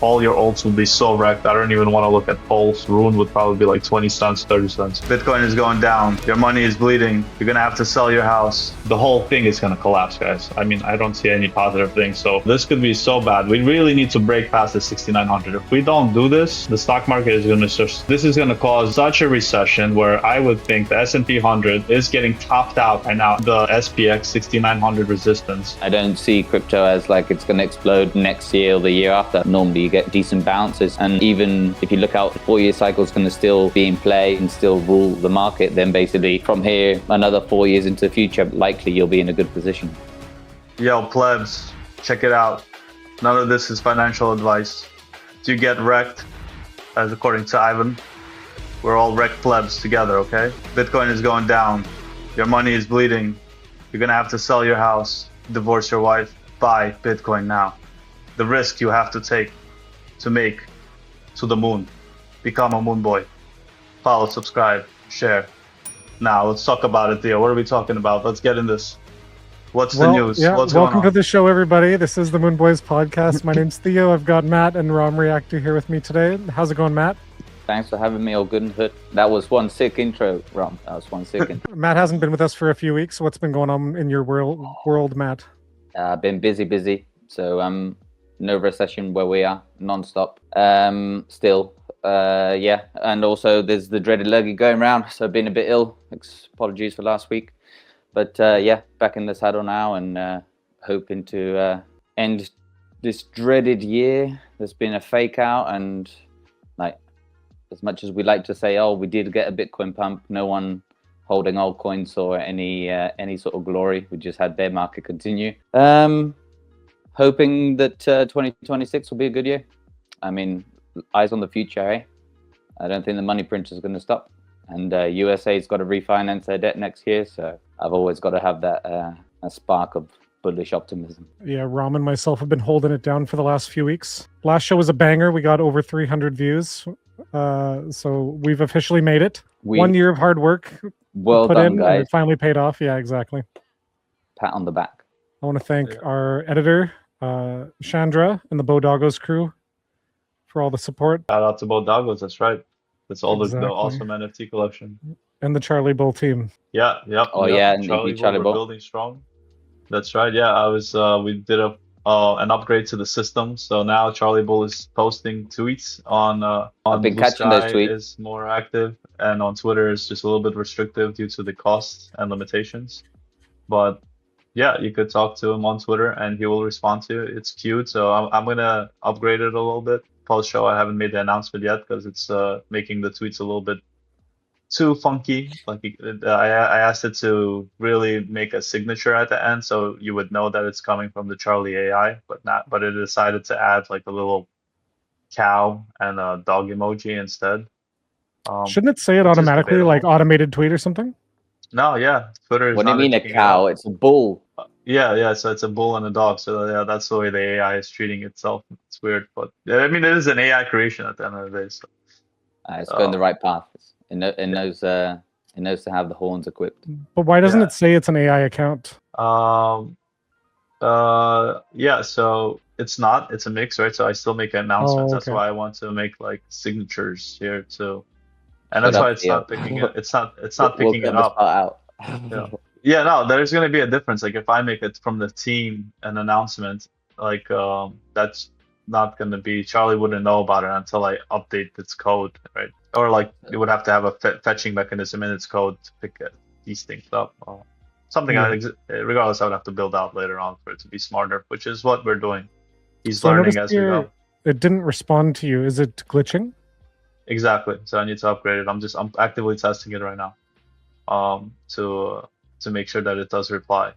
all your alts will be so wrecked. I don't even want to look at Pulse. Rune would probably be like 20 cents, 30 cents. Bitcoin is going down. Your money is bleeding. You're going to have to sell your house. The whole thing is going to collapse, guys. I mean, I don't see any positive things. So this could be so bad. We really need to break past the 6,900. If we don't do this, the stock market is going to this is going to cause such a recession where I would think the S&P 100 is getting topped out right now. The SPX 6,900 resistance. I don't see crypto as like it's going to explode next year or the year after. Normally you get decent bounces, and even if you look out, the 4-year cycle is going to still be in play and still rule the market. Then basically from here another 4 years into the future, likely you'll be in a good position. Yo, plebs, check it out. None of this is financial advice. Do you get wrecked, as according to Ivan, we're all wrecked plebs together, okay? Bitcoin is going down. Your money is bleeding. You're gonna have to sell your house, divorce your wife, buy Bitcoin now. The risk you have to take to make to the moon. Become a moon boy. Follow, subscribe, share. Now let's talk about it, Theo. What are we talking about? Let's get in this. What's the news? Yeah, What's going welcome on? to the show, everybody. This is the Moon Boys podcast. My name's Theo. I've got Matt and Rom Reactor here with me today. How's it going, Matt? Thanks for having me, all good and hood. That was one sick intro, Rom. That was one sick intro. Matt hasn't been with us for a few weeks. What's been going on in your world, Matt? Been busy. So no recession where we are, non-stop. Still, yeah. And also there's the dreaded lurgy going around. So been a bit ill. Apologies for last week. But yeah, back in the saddle now and hoping to end this dreaded year. There's been a fake out, and like, as much as we like to say, oh, we did get a Bitcoin pump, no one holding altcoins saw any sort of glory. We just had bear market continue. Hoping that 2026 will be a good year. I mean, eyes on the future, eh? I don't think the money printer is going to stop. And USA's got to refinance their debt next year, so I've always got to have that a spark of bullish optimism. Yeah, Rom and myself have been holding it down for the last few weeks. Last show was a banger. We got over 300 views. So we've officially made it. 1 year of hard work. Well done, guys. And it finally paid off. Yeah, exactly. Pat on the back. I want to thank our editor, Chandra, and the Bodoggos crew for all the support. Shout out to Bodoggos, that's right. That's all Exactly. the awesome NFT collection. And the Charlie Bull team. Yeah, yep. Oh, yep. yeah, and Charlie Charlie Bull, Bull. we're building strong. That's right. Yeah, we did an upgrade to the system, so now Charlie Bull is posting tweets on I've been Blue catching those Sky tweets. is more active, and on Twitter is just a little bit restrictive due to the costs and limitations. But yeah, you could talk to him on Twitter and he will respond to you. It's cute, so I'm gonna upgrade it a little bit. Post show, I haven't made the announcement yet because it's making the tweets a little bit too funky. Like I asked it to really make a signature at the end, so you would know that it's coming from the Charlie AI, but it decided to add like a little cow and a dog emoji instead. Shouldn't it say it which is automatically, like debatable. automated tweet or something? No, yeah, Twitter is What do you not mean a picking it cow? up. It's a bull. Yeah, so it's a bull and a dog. So yeah, that's the way the AI is treating itself. It's weird, but I mean, it is an AI creation at the end of the day. So. It's going the right path. It knows to have the horns equipped. But why doesn't Yeah. it say it's an AI account? Yeah, so it's not. It's a mix, right? So I still make announcements. Oh, That's okay. why I want to make like signatures here too, and Shut that's why up, it's Theo. not picking it. It's not picking We'll it cut this up. part out. Yeah. Yeah, no, there's gonna be a difference. Like if I make it from the team an announcement, like that's not gonna be. Charlie wouldn't know about it until I update its code, right? Or like it would have to have a fetching mechanism in its code to pick these things up. Something regardless, I would have to build out later on for it to be smarter, which is what we're doing. He's So I learning noticed as we go. it didn't respond to you. Is it glitching? Exactly. So I need to upgrade it. I'm actively testing it right now, to make sure that it does reply.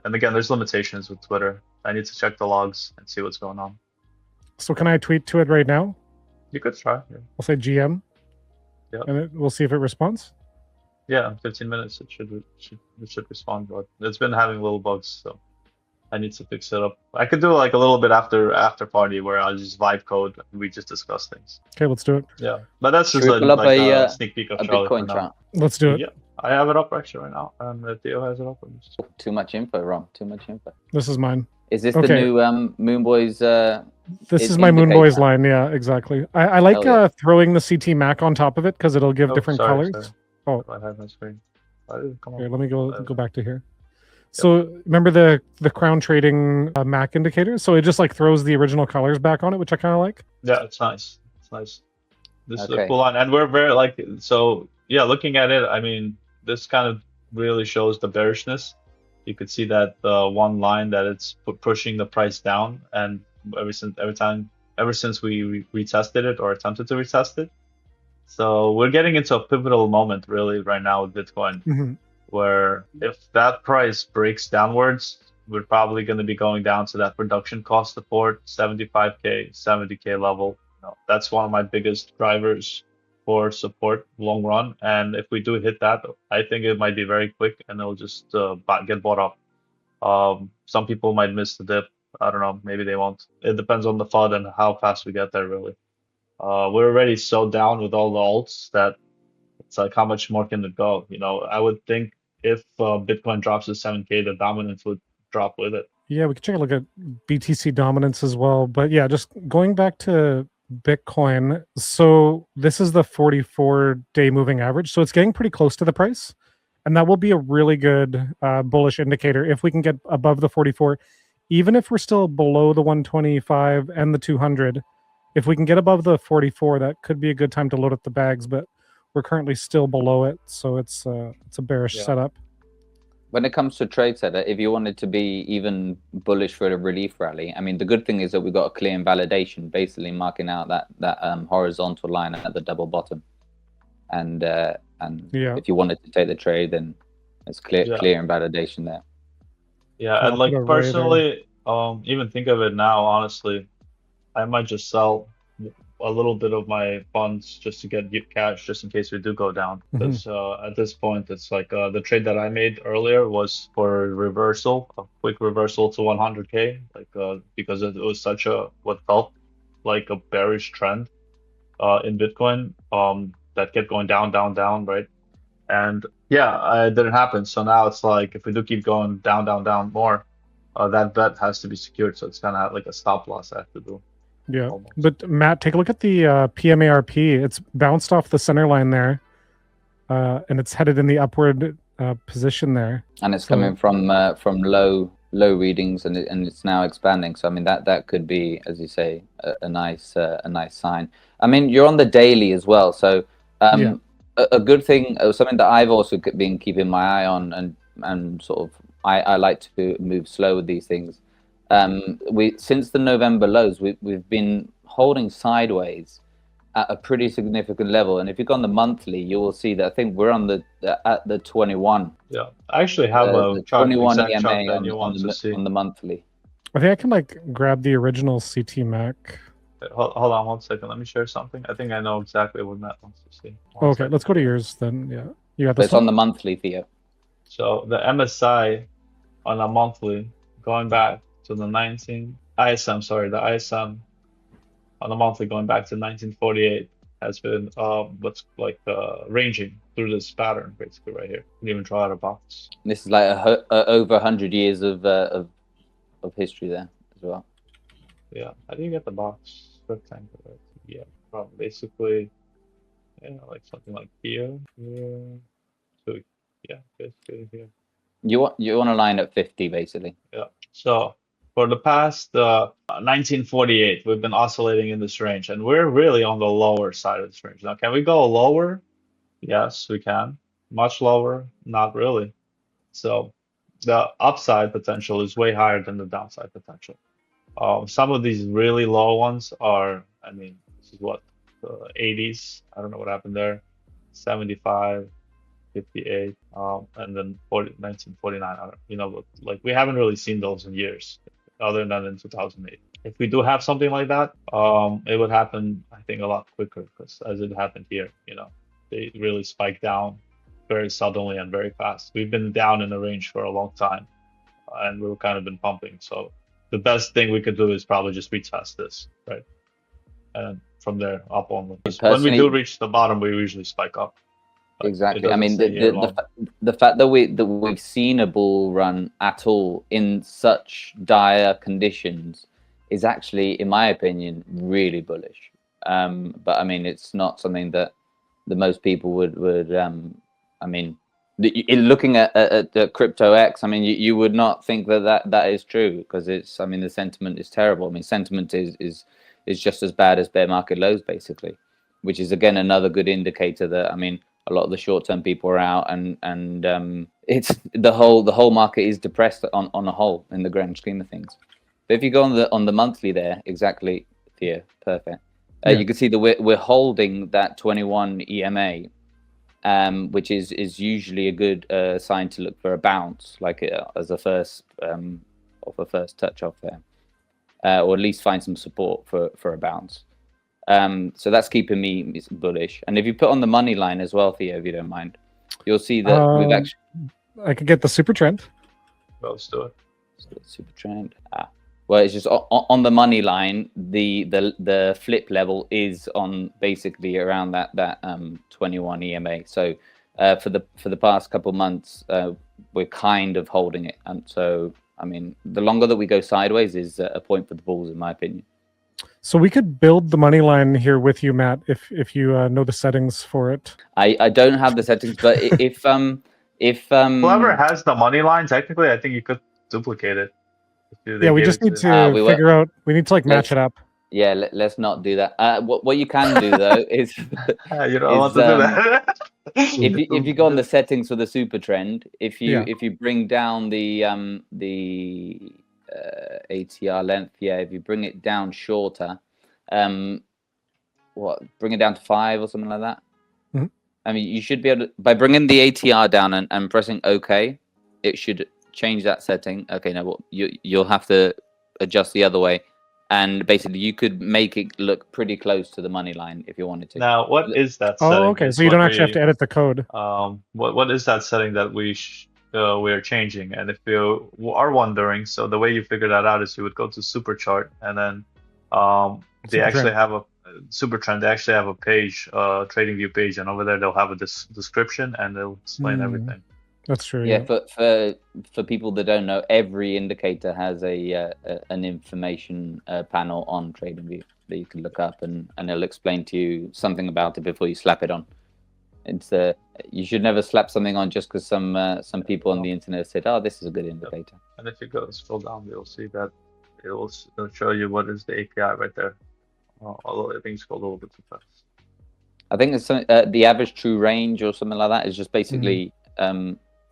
And again, there's limitations with Twitter. I need to check the logs and see what's going on. So can I tweet to it right now? You could try. Yeah, I'll say GM. Yep. And we'll see if it responds. yeah, in 15 minutes it should respond, but it's been having little bugs, so I need to fix it up. I could do like a little bit after party where I'll just vibe code and we just discuss things. Okay, let's do it. Yeah, but that's just Should we pull up like a sneak peek of A Charlie for Bitcoin now. chart. Let's do it. Yeah. I have it up actually right now, and Theo has it up. Too much info, Rom. Too much info. This is mine. Is this the new Moon Boys? This is my Moon Boys line. Yeah, exactly. I like throwing the CT Mac on top of it because it'll give different colors. Sorry. Oh, I have my screen. Here, let me go back to here. So remember the Crown Trading Mac indicator? So it just like throws the original colors back on it, which I kind of like. Yeah, it's nice. It's nice. This is a cool line, and we're very like so. Yeah, looking at it, I mean, this kind of really shows the bearishness. You could see that one line that it's pushing the price down, and ever since we retested it or attempted to retest it. So we're getting into a pivotal moment really right now with Bitcoin, where if that price breaks downwards, we're probably going to be going down to that production cost support, 75K, 70K level. That's one of my biggest drivers for support long run. And if we do hit that, I think it might be very quick and it'll just get bought up. Some people might miss the dip. I don't know. Maybe they won't. It depends on the FUD and how fast we get there, really. We're already so down with all the alts that it's like, how much more can it go? I would think if Bitcoin drops to 7K, the dominance would drop with it. Yeah, we can take a look at BTC dominance as well. But yeah, just going back to Bitcoin. So this is the 44-day moving average. So it's getting pretty close to the price. And that will be a really good bullish indicator if we can get above the 44. Even if we're still below the 125 and the 200, if we can get above the 44, that could be a good time to load up the bags. But we're currently still below it. So it's a bearish setup. When it comes to trade setup, if you wanted to be even bullish for a relief rally, I mean, the good thing is that we got a clear invalidation, basically marking out that horizontal line at the double bottom. And if you wanted to take the trade, then it's clear invalidation there. Yeah, and like personally, even think of it now, honestly, I might just sell a little bit of my funds just to get cash just in case we do go down, because at this point it's like the trade that I made earlier was for a quick reversal to 100K, like because it was such what felt like a bearish trend in Bitcoin that kept going down, right? And yeah, it didn't happen. So now it's like if we do keep going down more, that bet has to be secured, so it's kind of like a stop loss I have to do. Yeah, but Matt, take a look at the PMARP. It's bounced off the center line there, and it's headed in the upward position there. And it's coming from low readings, and it's now expanding. So I mean that could be, as you say, a nice sign. I mean, you're on the daily as well, so a good thing, something that I've also been keeping my eye on, and sort of I like to move slow with these things. Since the November lows, we've been holding sideways at a pretty significant level, and if you go on the monthly, you will see that I think we're on at the 21. Yeah, I actually have a 21 EMA on the monthly. I think I can like grab the original CT Mac. Hold on 1 second. Let me share something. I think I know exactly what Matt wants to see. Okay, let's go to yours then. Yeah, you got this. It's on the monthly, Theo. So the MSI on a monthly, going back to the the ISM on the monthly going back to 1948 has been ranging through this pattern basically right here. You can even draw out a box. This is like over 100 years of history there as well. Yeah, how do you get the box rectangular? Yeah, from basically, like something like here. So yeah, basically here. You want to line at 50 basically. Yeah. So for the past 1948, we've been oscillating in this range, and we're really on the lower side of this range. Now, can we go lower? Yes, we can. Much lower? Not really. So the upside potential is way higher than the downside potential. Some of these really low ones are, I mean, this is what, the 80s. I don't know what happened there. 75, 58, and then 1949. Like we haven't really seen those in years, other than in 2008. If we do have something like that, it would happen, I think, a lot quicker, because as it happened here, they really spiked down very suddenly and very fast. We've been down in the range for a long time, and we've kind of been pumping. So the best thing we could do is probably just retest this, right? And from there up only. When we do reach the bottom, we usually spike up. But it Exactly. I doesn't mean, stay here long. the fact that we've seen a bull run at all in such dire conditions is actually, in my opinion, really bullish. But I mean, it's not something that most people would. I mean, looking at the crypto X, I mean, you would not think that is true, because it's. I mean, the sentiment is terrible. I mean, sentiment is just as bad as bear market lows, basically, which is again another good indicator that, I mean, a lot of the short-term people are out, and it's the whole market is depressed on a whole in the grand scheme of things. But if you go on the monthly there, exactly, Theo, perfect. You can see that we're holding that 21 EMA, which is usually a good sign to look for a bounce, like as a first off a first touch off there, or at least find some support for a bounce. So that's keeping me bullish. And if you put on the money line as well, Theo, if you don't mind, you'll see that we've actually. I could get the super trend. Well, let's do it. Super trend. Well, it's just on the money line. The flip level is on basically around that 21 EMA. So for the past couple months, we're kind of holding it. And so, I mean, the longer that we go sideways is a point for the bulls, in my opinion. So we could build the money line here with you, Matt, if you know the settings for it. I don't have the settings, but if whoever has the money line, technically, I think you could duplicate it. Yeah, we just need to figure out. We need to like match it up. Yeah, let's not do that. What you can do though is you don't want to do that. if you go on the settings for the super trend, if you bring down the ATR length, if you bring it down shorter, bring it down to 5 or something like that. Mm-hmm. I mean, you should be able to, by bringing the ATR down and pressing OK, it should change that setting. Okay, now you'll have to adjust the other way, and basically you could make it look pretty close to the money line if you wanted to. Now, what is that setting? Oh, okay. So you don't actually have to edit the code. What is that setting that we are changing? And if you are wondering, so the way you figure that out is you would go to Super Chart, and then they actually have a Super Trend. They actually have a page, trading view page, and over there they'll have a description and they'll explain everything. That's true. Yeah, for people that don't know, every indicator has an information panel on TradingView that you can look up, and it'll explain to you something about it before you slap it on. It's you should never slap something on just because some people on the internet said, "Oh, this is a good indicator." And if you go scroll down, you'll see that it'll show you what is the API right there. Although I think it's called a little bit too fast. I think it's the average true range or something like that is just basically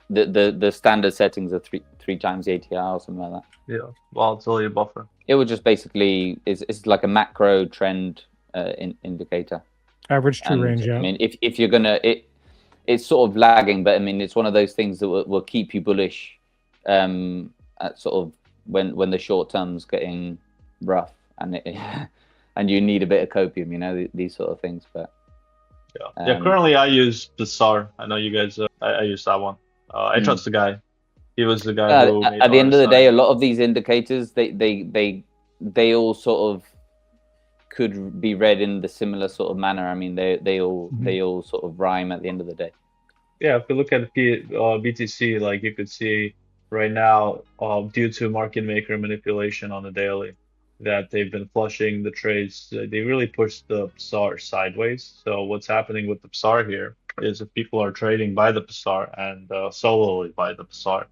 the standard settings are three times the ATR or something like that. Yeah, volatility buffer. It would just basically it's like a macro trend indicator. Average true range. Yeah. I mean, if you're gonna it's sort of lagging, but I mean it's one of those things that will keep you bullish at sort of when the short term's getting rough and and you need a bit of copium, you know, these sort of things. But yeah, currently I use Bazaar. I know you guys. I use that one. I trust the guy. He was the guy who made at the end of the day, a lot of these indicators they all sort of could be read in the similar sort of manner. I mean, they all sort of rhyme at the end of the day. Yeah, if you look at BTC, like you could see right now, due to market maker manipulation on the daily, that they've been flushing the trades. They really pushed the PSAR sideways. So what's happening with the PSAR here is if people are trading by the PSAR and solely by the PSAR,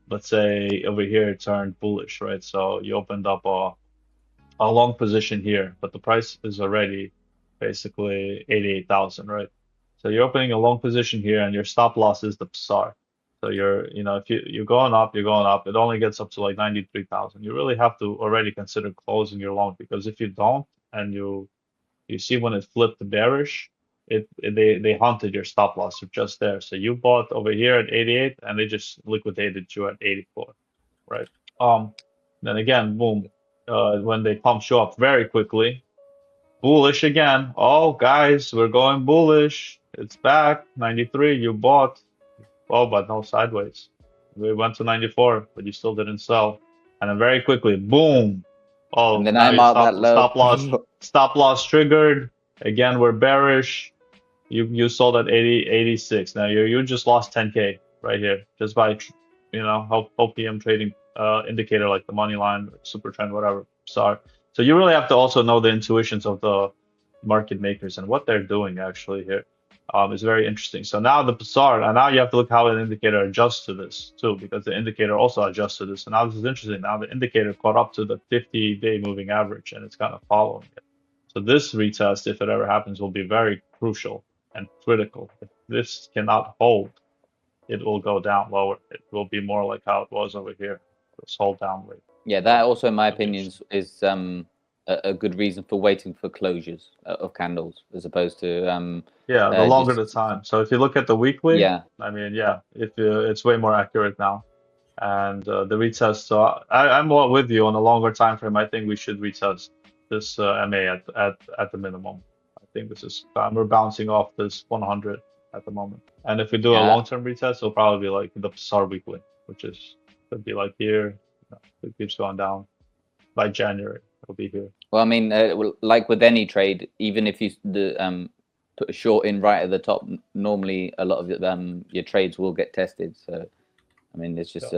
let's say over here it turned bullish, right? So you opened up a long position here, but the price is already basically 88,000, right? So you're opening a long position here, and your stop loss is the PSAR. So if you're going up, it only gets up to like 93,000. You really have to already consider closing your long, because if you don't, and you see when it flipped to bearish, they haunted your stop loss just there. So you bought over here at 88, and they just liquidated you at 84, right? Then again, boom, when they pump you up very quickly, bullish again. Oh, guys, we're going bullish. It's back 93. You bought. Oh, but no sideways. We went to 94, but you still didn't sell. And then very quickly, boom. Oh, and then I marked that low. Stop loss triggered. Again, we're bearish. You sold at 80, 86. Now you just lost 10K right here just by OPM trading indicator like the money line, super trend, whatever. So you really have to also know the intuitions of the market makers and what they're doing actually here. Is very interesting. So now the PSAR, and now you have to look how an indicator adjusts to this too, because the indicator also adjusts to this. And now this is interesting. Now the indicator caught up to the 50-day moving average, and it's kind of following it. So this retest, if it ever happens, will be very crucial and critical. If this cannot hold, it will go down lower. It will be more like how it was over here, this whole down rate. Yeah, that also, in my opinion, is a good reason for waiting for closures of candles as opposed to the longer the time. So if you look at the weekly, yeah, I mean, it's way more accurate now. And the retest, so I'm more with you on a longer time frame. I think we should retest this MA at the minimum. I think this is we're bouncing off this 100 at the moment. And if we do a long-term retest, it'll probably be like the PSAR weekly, which could be like here. It keeps going down. By January, it'll be here. Well, I mean, like with any trade, even if you put a short in right at the top, normally a lot of your trades will get tested. So, I mean, it's just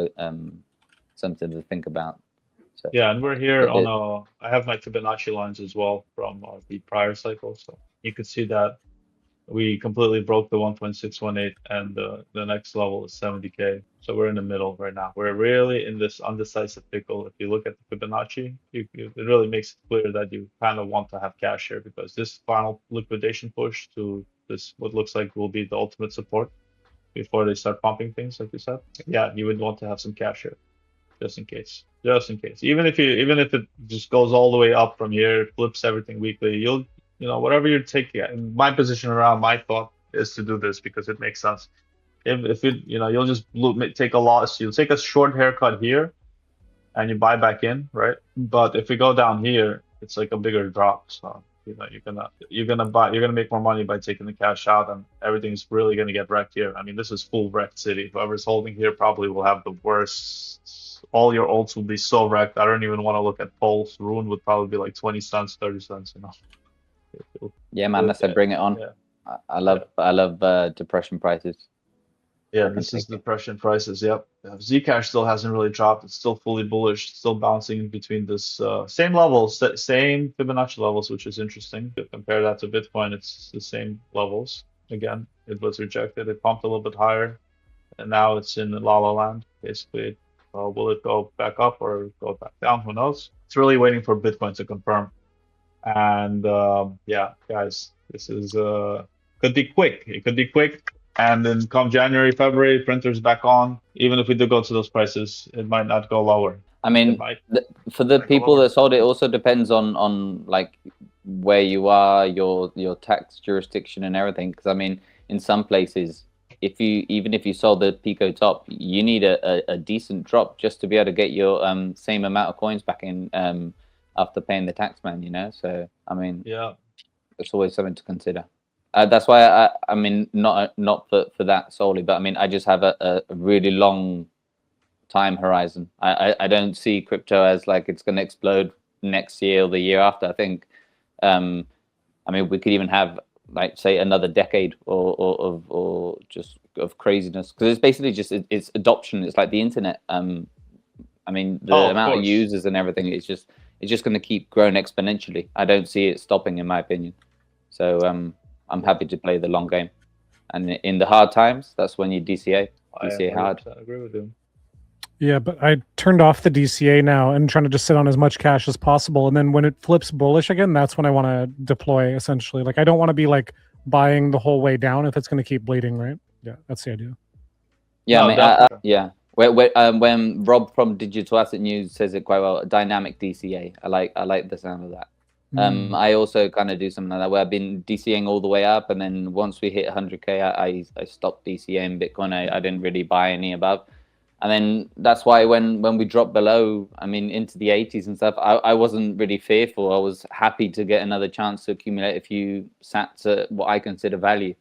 something to think about. So, yeah, and we're here on I have my Fibonacci lines as well from the prior cycle, so you can see that we completely broke the 1.618, and the next level is 70K. So we're in the middle right now. We're really in this undecisive pickle. If you look at the Fibonacci, it really makes it clear that you kind of want to have cash here, because this final liquidation push to this, what looks like will be the ultimate support before they start pumping things, like you said. Yeah, you would want to have some cash here, just in case. Just in case. Even if it just goes all the way up from here, flips everything weekly, whatever you're taking. In my position around, my thought is to do this because it makes sense. If you'll just take a loss, you'll take a short haircut here, and you buy back in, right? But if we go down here, it's like a bigger drop. So you're gonna make more money by taking the cash out, and everything's really gonna get wrecked here. I mean, this is full wrecked city. Whoever's holding here probably will have the worst. All your alts will be so wrecked. I don't even want to look at Pulse. Rune would probably be like 20 cents, 30 cents, Yeah, man, let's bring it on. Yeah. I love depression prices. Yeah, this is depression prices. Yep. Zcash still hasn't really dropped. It's still fully bullish, still bouncing in between this same levels, same Fibonacci levels, which is interesting. If you compare that to Bitcoin, it's the same levels. Again, it was rejected. It pumped a little bit higher, and now it's in La La Land. Basically, will it go back up or go back down? Who knows? It's really waiting for Bitcoin to confirm. And guys, this is could be quick. It could be quick. And then come January, February, printers back on. Even if we do go to those prices, it might not go lower. I mean, for the people that sold it, also depends on like where you are, your tax jurisdiction and everything. Because I mean, in some places, even if you sold the Pico top, you need a decent drop just to be able to get your same amount of coins back in after paying the tax man. So I mean, yeah, it's always something to consider. That's why I mean, not for that solely, but I mean, I just have a really long time horizon. I don't see crypto as like it's going to explode next year or the year after. I think, I mean, we could even have like say another decade or just of craziness, because it's basically just it's adoption. It's like the internet. I mean, the amount of users and everything it's just going to keep growing exponentially. I don't see it stopping, in my opinion. So I'm happy to play the long game, and in the hard times, that's when you DCA hard. I agree with you. Yeah, but I turned off the DCA now and trying to just sit on as much cash as possible. And then when it flips bullish again, that's when I want to deploy. Essentially, like I don't want to be like buying the whole way down if it's going to keep bleeding, right? Yeah, that's the idea. Yeah, no, I mean, yeah. When Rob from Digital Asset News says it quite well, dynamic DCA. I like the sound of that. I also kind of do something like that where I've been DCAing all the way up, and then once we hit 100K, I stopped DCAing Bitcoin. I didn't really buy any above, and then that's why when we dropped below, I mean into the 80s and stuff, I wasn't really fearful. I was happy to get another chance to accumulate a few sats at what I consider value,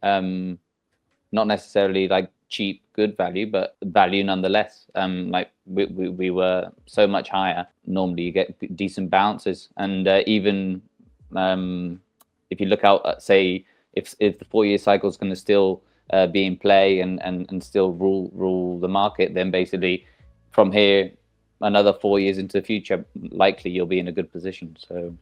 not necessarily like cheap good value, but value nonetheless. Like we were so much higher. Normally you get decent bounces, and even if you look out at, say if the 4-year cycle is going to still be in play and still rule the market, then basically from here another 4 years into the future, likely you'll be in a good position. So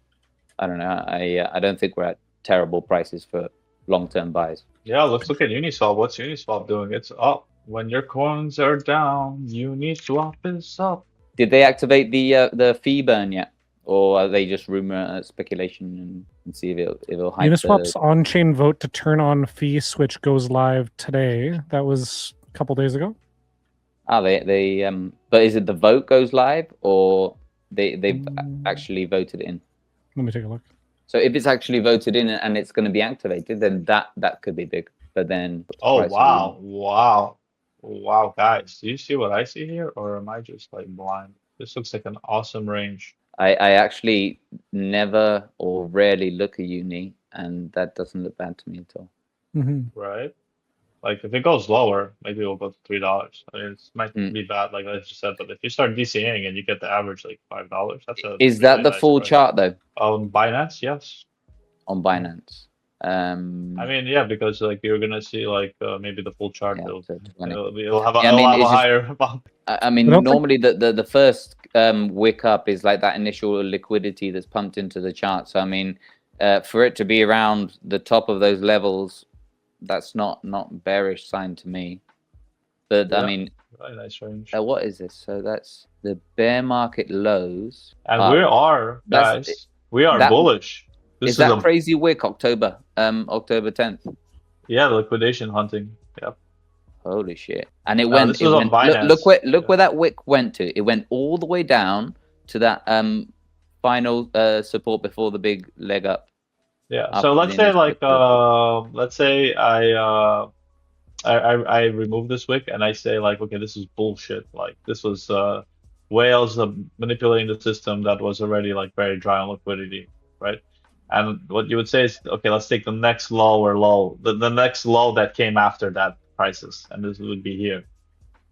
I don't know. I don't think we're at terrible prices for long-term buys. Yeah, let's look at Uniswap. What's Uniswap doing? It's up. When your coins are down, Uniswap is up. Did they activate the fee burn yet, or are they just rumor speculation and see if it'll hype Uniswap's on-chain vote to turn on fee switch goes live today. That was a couple days ago. Ah, but is it the vote goes live, or they've actually voted in? Let me take a look. So if it's actually voted in and it's going to be activated, then that could be big. But then oh wow, guys, do you see what I see here, or am I just like blind? This looks like an awesome range. I actually never or rarely look at Uni, and that doesn't look bad to me at all. Right? Like if it goes lower, maybe it'll go to $3. I mean, it might be bad, like I just said, but if you start DCAing and you get the average like $5, that's a Is that the full chart though? On Binance, yes. On Binance. I mean, yeah, because like you're gonna see like maybe the full chart. Yeah, it'll have a higher. I mean, normally the first wick up is like that initial liquidity that's pumped into the chart. So I mean, for it to be around the top of those levels, that's not bearish sign to me. But I mean, very nice range. What is this? So that's the bear market lows. And we are, guys, we are bullish. This is that crazy wick October 10th. Yeah, the liquidation hunting. Yep. Holy shit! And it went. This was on Binance. Look where that wick went to. It went all the way down to that final support before the big leg up. Yeah. So let's say like let's say I remove this wick and I say like, okay, this is bullshit. Like this was whales manipulating the system that was already like very dry on liquidity, right? And what you would say is, okay, let's take the next lower low, the next low that came after that prices, and this would be here.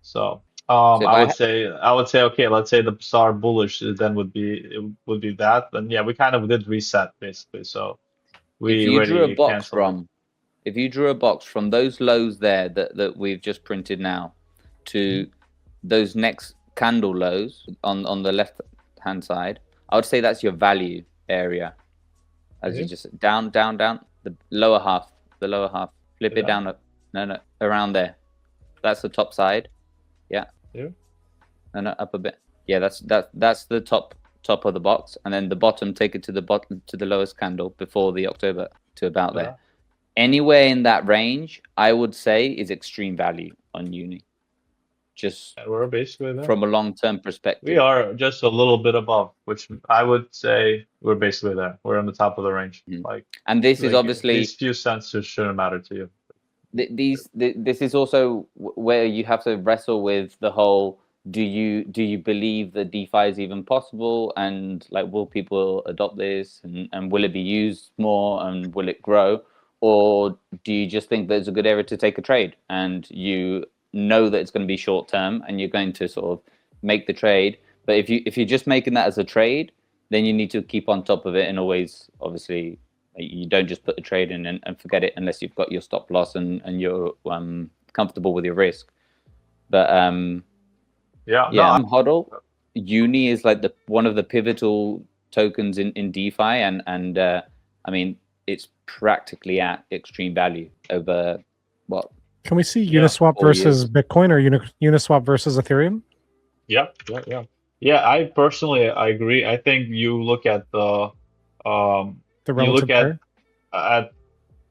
So I would say, okay, let's say the SAR bullish then would be that. Then yeah, we kind of did reset basically. So if you drew a box from those lows there that we've just printed now to those next candle lows on the left hand side, I would say that's your value area. As you just down, the lower half, flip it down, no, around there. That's the top side. Yeah. No, up a bit. Yeah, that's the top of the box, and then the bottom, take it to the bottom, to the lowest candle before the October, to about there. Anywhere in that range, I would say is extreme value on Uni. Just we're basically there. From a long-term perspective. We are just a little bit above, which I would say we're basically there. We're on the top of the range. Like, and this is obviously these few cents just shouldn't matter to you. This is also where you have to wrestle with the whole: do you believe that DeFi is even possible, and like will people adopt this, and will it be used more, and will it grow, or do you just think that it's a good area to take a trade, and you know that it's going to be short term and you're going to sort of make the trade? But if you're just making that as a trade, then you need to keep on top of it, and always, obviously, you don't just put the trade in and forget it unless you've got your stop loss and you're comfortable with your risk. But I'm HODL. Uni is like one of the pivotal tokens in DeFi, and I mean, it's practically at extreme value over what? Can we see Uniswap versus Bitcoin, or Uniswap versus Ethereum? Yeah. I personally agree. I think you look at the relative pair?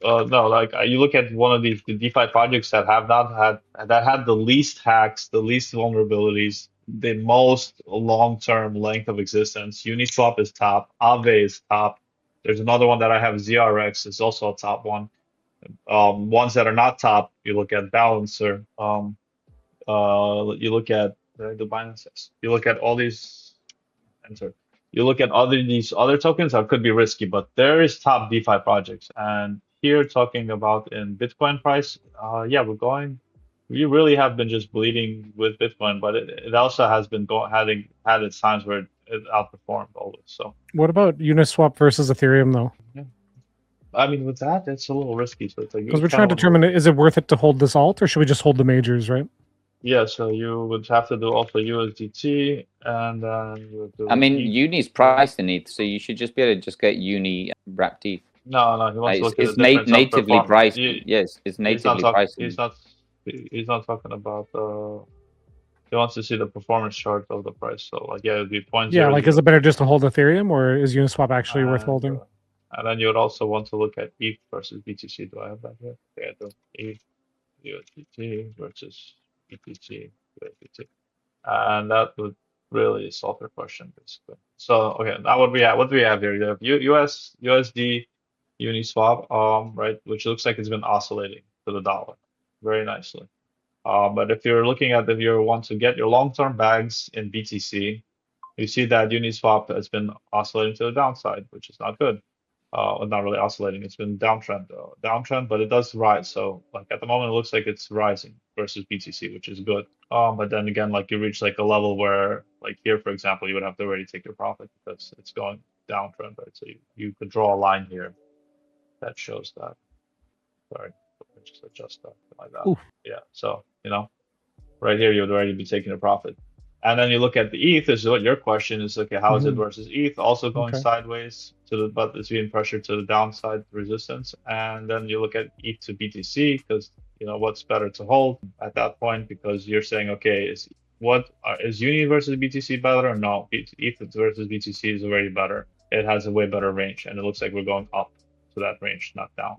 You look at one of the DeFi projects that had the least hacks, the least vulnerabilities, the most long-term length of existence. Uniswap is top. Aave is top. There's another one that I have, ZRX, is also a top one. Ones that are not top, you look at Balancer. You look at the Binance. You look at all these. You look at these other tokens that could be risky, but there is top DeFi projects. And here, talking about in Bitcoin price, we really have been just bleeding with Bitcoin, but it also has been had its times where it outperformed always. So what about Uniswap versus Ethereum though? I mean, with that, it's a little risky. So it's like Because we're trying to determine, is it worth it to hold this alt, or should we just hold the majors, right? Yeah, so you would have to do also USDT, and then you would do. I mean, Uni's priced in ETH, so you should just be able to just get Uni wrapped ETH. No, he wants to look at It's the difference of natively performance. priced. Yes, it's natively priced. He's not talking about. He wants to see the performance chart of the price. So like, yeah, it'd be points. Yeah, like, is it better just to hold Ethereum, or is Uniswap actually worth holding? And then you would also want to look at ETH versus BTC. Do I have that here? Yeah, I do. ETH USDT versus BTC USDT, and that would really solve your question basically. So okay, now what do we have here? You have USD Uniswap, right, which looks like it's been oscillating to the dollar very nicely. But if you're looking at if you want to get your long-term bags in BTC, you see that Uniswap has been oscillating to the downside, which is not good. Not really oscillating. It's been downtrend, but it does rise. So like at the moment, it looks like it's rising versus BTC, which is good. But then again, like you reach like a level where, like here, for example, you would have to already take your profit because it's going downtrend, right? So you could draw a line here that shows that. Sorry, let me just adjust that like that. Oof. Yeah. So right here, you would already be taking a profit. And then you look at the ETH, is what your question is, okay, how is it versus ETH? Also going sideways but it's being pressured to the downside resistance. And then you look at ETH to BTC, because what's better to hold at that point, because you're saying, okay, is UNI versus BTC better or no? ETH versus BTC is already better. It has a way better range, and it looks like we're going up to that range, not down.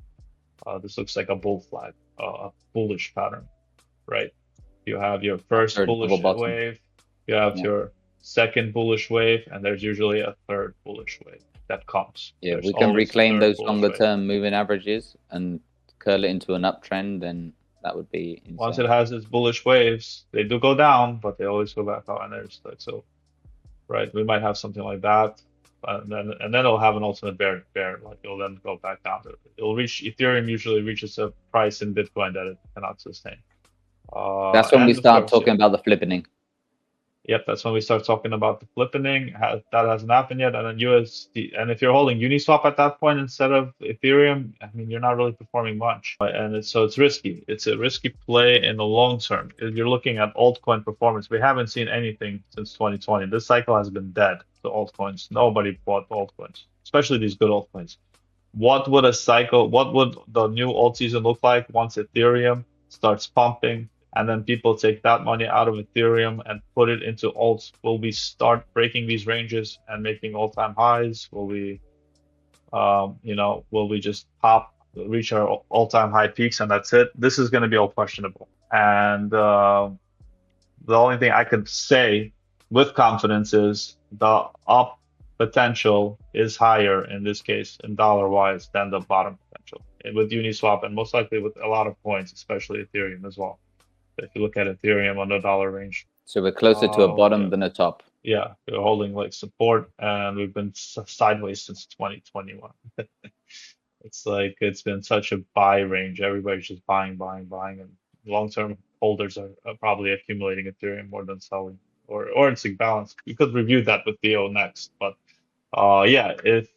This looks like a bull flag, a bullish pattern, right? You have your first bullish wave, you have your second bullish wave, and there's usually a third bullish wave that comes. Yeah, There's we can reclaim those longer wave. term moving averages and curl it into an uptrend, then that would be insane. Once it has its bullish waves, they do go down, but they always go back up, and there's like, so, right? We might have something like that. And then it'll have an ultimate bear, like it'll then go back down. It'll reach, Ethereum usually reaches a price in Bitcoin that it cannot sustain. That's when we start talking about the flippening. Yep, that's when we start talking about the flippening. That hasn't happened yet. And then USD, and if you're holding Uniswap at that point instead of Ethereum, I mean, you're not really performing much. And it's risky. It's a risky play in the long term. If you're looking at altcoin performance, we haven't seen anything since 2020. This cycle has been dead to altcoins. Nobody bought altcoins, especially these good altcoins. What would the new alt season look like once Ethereum starts pumping? And then people take that money out of Ethereum and put it into alts. Will we start breaking these ranges and making all-time highs? Will we, will we just reach our all-time high peaks and that's it? This is going to be all questionable. And the only thing I could say with confidence is the up potential is higher in this case, in dollar-wise, than the bottom potential with Uniswap, and most likely with a lot of coins, especially Ethereum as well. If you look at Ethereum on the dollar range. So we're closer to a bottom than a top. Yeah, we're holding like support, and we've been sideways since 2021. It's been such a buy range. Everybody's just buying, and long-term holders are probably accumulating Ethereum more than selling, or it's a balance. We could review that with Theo next, but yeah, if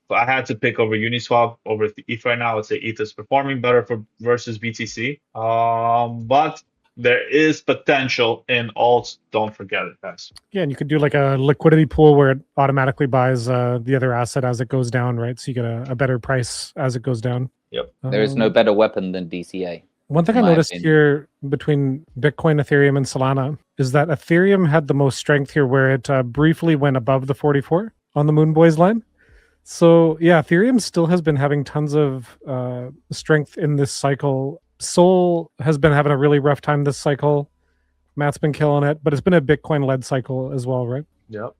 I had to pick over Uniswap over ETH right now, I would say ETH is performing better versus BTC. But there is potential in alts. Don't forget it, guys. Yeah, and you could do like a liquidity pool where it automatically buys the other asset as it goes down, right? So you get a better price as it goes down. Yep. There is no better weapon than DCA. One thing I noticed here between Bitcoin, Ethereum, and Solana is that Ethereum had the most strength here, where it briefly went above the 44 on the Moon Boys line. So yeah, Ethereum still has been having tons of strength in this cycle. Sol has been having a really rough time this cycle. Matt's been killing it, but it's been a Bitcoin-led cycle as well, right? Yep.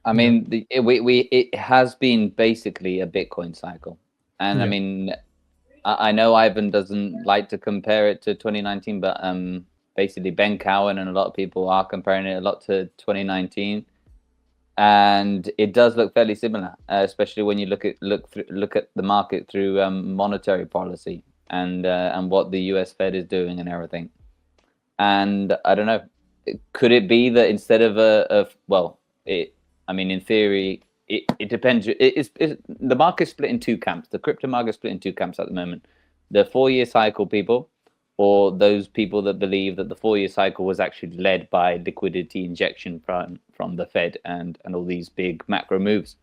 I mean, it has been basically a Bitcoin cycle, and I mean, I know Ivan doesn't like to compare it to 2019, but basically Ben Cowan and a lot of people are comparing it a lot to 2019. And it does look fairly similar, especially when you look at the market through monetary policy and what the US Fed is doing and everything. And I don't know, could it be that instead of in theory, it depends. It's the market's split in two camps. The crypto market split in two camps at the moment. The 4-year cycle people, or those people that believe that the 4-year cycle was actually led by liquidity injection from the Fed and all these big macro moves.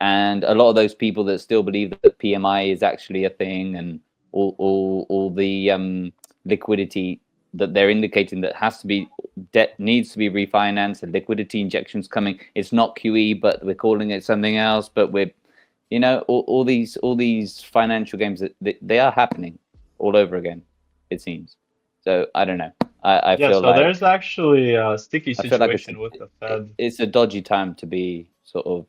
And a lot of those people that still believe that PMI is actually a thing, and all the liquidity that they're indicating that has to be, debt needs to be refinanced, and liquidity injections coming. It's not QE, but we're calling it something else. But we're, all these financial games that they are happening all over again, it seems. So I don't know. I feel like there's actually a sticky I feel like situation with the Fed. it's a dodgy time to be sort of.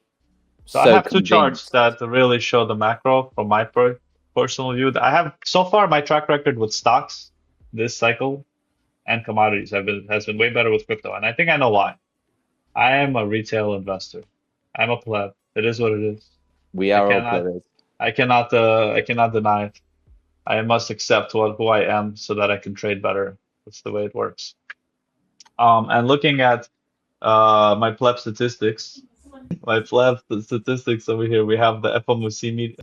So I have two charts that really show the macro from my personal view. I have so far my track record with stocks this cycle and commodities has been way better with crypto, and I think I know why. I am a retail investor. I'm a pleb. It is what it is. We are all plebs. I cannot deny it. I must accept who I am so that I can trade better. That's the way it works. And looking at my pleb statistics. My pleb statistics over here, we have the FOMC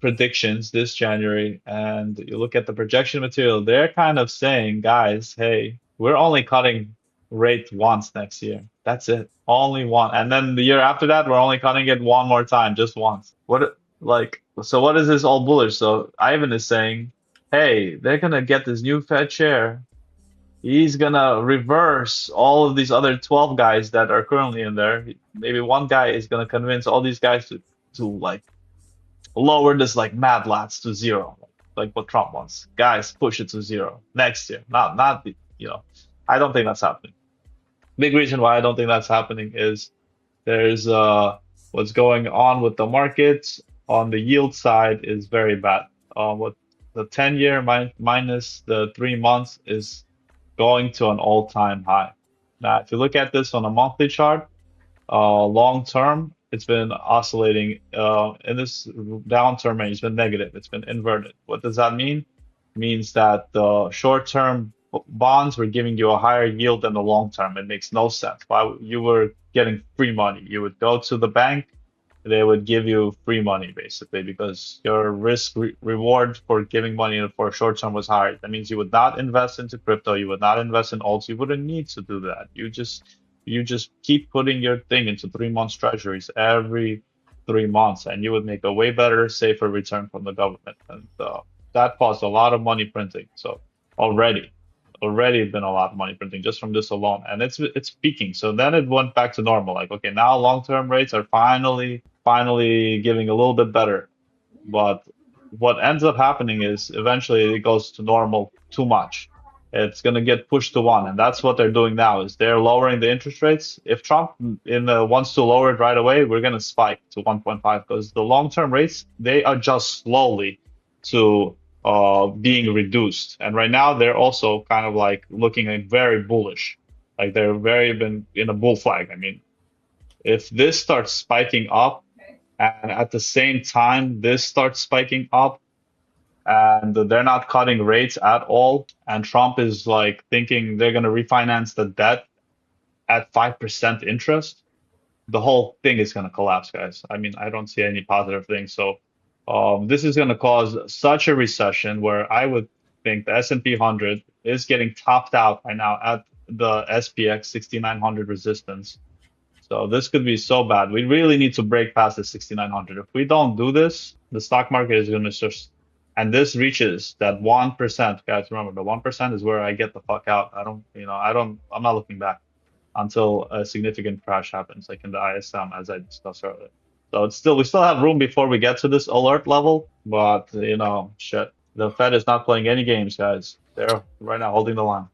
predictions this January, and you look at the projection material, they're kind of saying, guys, hey, we're only cutting rate once next year. That's it. Only one. And then the year after that, we're only cutting it one more time, just once. So what is this all bullish? So Ivan is saying, hey, they're gonna get this new Fed chair. He's gonna reverse all of these other 12 guys that are currently in there. Maybe one guy is gonna convince all these guys to like lower this like mad lads to zero, like what Trump wants. Guys, push it to zero next year. Not I don't think that's happening. Big reason why I don't think that's happening is there's what's going on with the markets on the yield side is very bad. What the 10-year minus the 3 months is going to an all-time high. Now, if you look at this on a monthly chart, long term, it's been oscillating in this downturn range. It's been negative. It's been inverted. What does that mean? It means that the short-term bonds were giving you a higher yield than the long-term. It makes no sense. Why you were getting free money? You would go to the bank, they would give you free money basically because your risk reward for giving money for short term was higher. That means you would not invest into crypto, you would not invest in alts, you wouldn't need to do that. You just keep putting your thing into 3 months treasuries every 3 months, and you would make a way better, safer return from the government. And that caused a lot of money printing. So already been a lot of money printing just from this alone, and it's peaking. So then it went back to normal. Like, okay, now long-term rates are finally giving a little bit better. But what ends up happening is eventually it goes to normal too much. It's going to get pushed to 1, and that's what they're doing now. Is they're lowering the interest rates. If Trump wants to lower it right away, we're going to spike to 1.5 because the long-term rates, they adjust slowly to being reduced, and right now they're also kind of like looking very bullish, like they're been in a bull flag. I mean, if this starts spiking up, and at the same time this starts spiking up, and they're not cutting rates at all, and Trump is like thinking they're going to refinance the debt at 5% interest, the whole thing is going to collapse, guys. I mean, I don't see any positive things. So this is going to cause such a recession where I would think the S&P 100 is getting topped out right now at the SPX 6900 resistance. So this could be so bad. We really need to break past the 6900. If we don't do this, the stock market is going to just, and this reaches that 1%, guys, remember the 1% is where I get the fuck out. I'm not looking back until a significant crash happens, like in the ISM, as I discussed earlier. So we still have room before we get to this alert level, but shit, the Fed is not playing any games, guys. They're right now holding the line.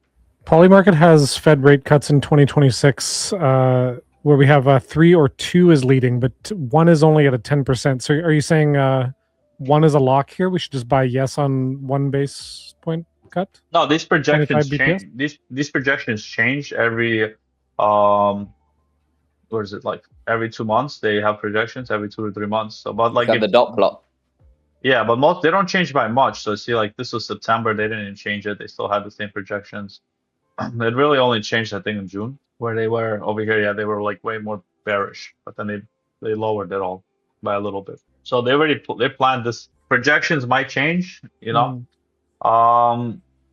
Polymarket has Fed rate cuts in 2026, where we have 3 or 2 is leading, but 1 is only at a 10%. So are you saying 1 is a lock here? We should just buy yes on 1 base point cut? No, these projections change. These projections change every what is it, like every 2 months. They have projections every 2 or 3 months. So, but like the dot plot. Yeah, but they don't change by much. So see, like this was September, they didn't change it. They still had the same projections. It really only changed, I think, in June, where they were over here. Yeah, they were like way more bearish, but then they lowered it all by a little bit. So they planned this. Projections might change,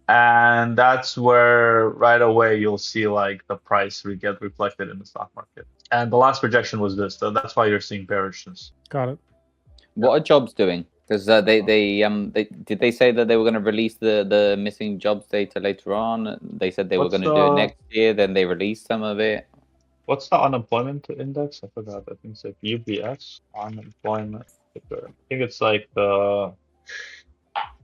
and that's where right away you'll see like the price get reflected in the stock market. And the last projection was this, so that's why you're seeing bearishness. Got it. What are jobs doing? Because they did they say that they were going to release the missing jobs data later on? They said they were going to do it next year. Then they released some of it. What's the unemployment index? I forgot. I think it's like UBS unemployment. I think it's like the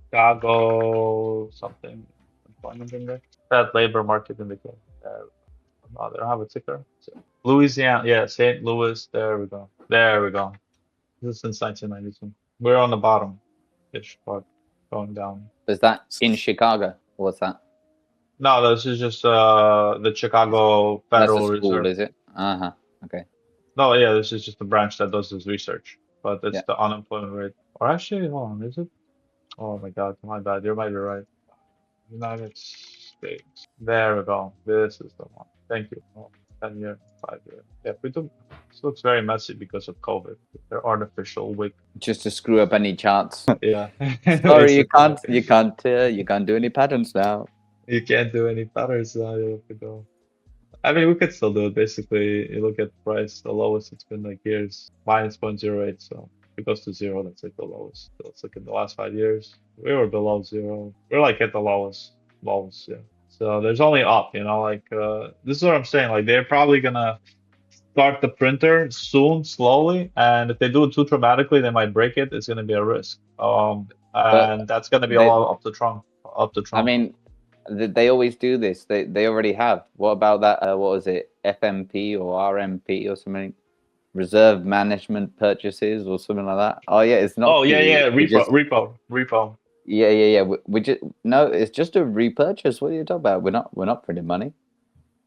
Chicago something employment index. That labor market indicator. No, they don't have a ticker. So, Louisiana, yeah, St. Louis. There we go. There we go. This is since 1992. We're on the bottom-ish part, going down. Is that in Chicago? What's that? No, this is just the Chicago Federal That's a school, Reserve. is it? Okay. No, yeah, this is just the branch that does this research, but it's the unemployment rate. Or actually, hold on, is it? Oh my God, my bad. You might be right. United States. There we go. This is the one. Thank you. 10 year, 5 year. Yeah, we do. This looks very messy because of COVID. They're artificial wick. Just to screw up any charts. Yeah. Sorry, you can't do any patterns now. You can't do any patterns now. You have to go. I mean, we could still do it. Basically, you look at price, the lowest it's been like years, minus 0.08. So if it goes to zero, that's like the lowest. So let's look at the last 5 years. We were below zero. We're like at the lowest, yeah. So there's only up, this is what I'm saying. Like they're probably gonna start the printer soon, slowly, and if they do it too dramatically, they might break it. It's gonna be a risk. And that's gonna be all up to Trump. I mean, they always do this. They already have. What about that? What was it? FMP or RMP or something? Reserve management purchases or something like that. Oh yeah, it's not. Oh yeah, repo. Yeah. We just it's just a repurchase. What are you talking about? We're not printing money.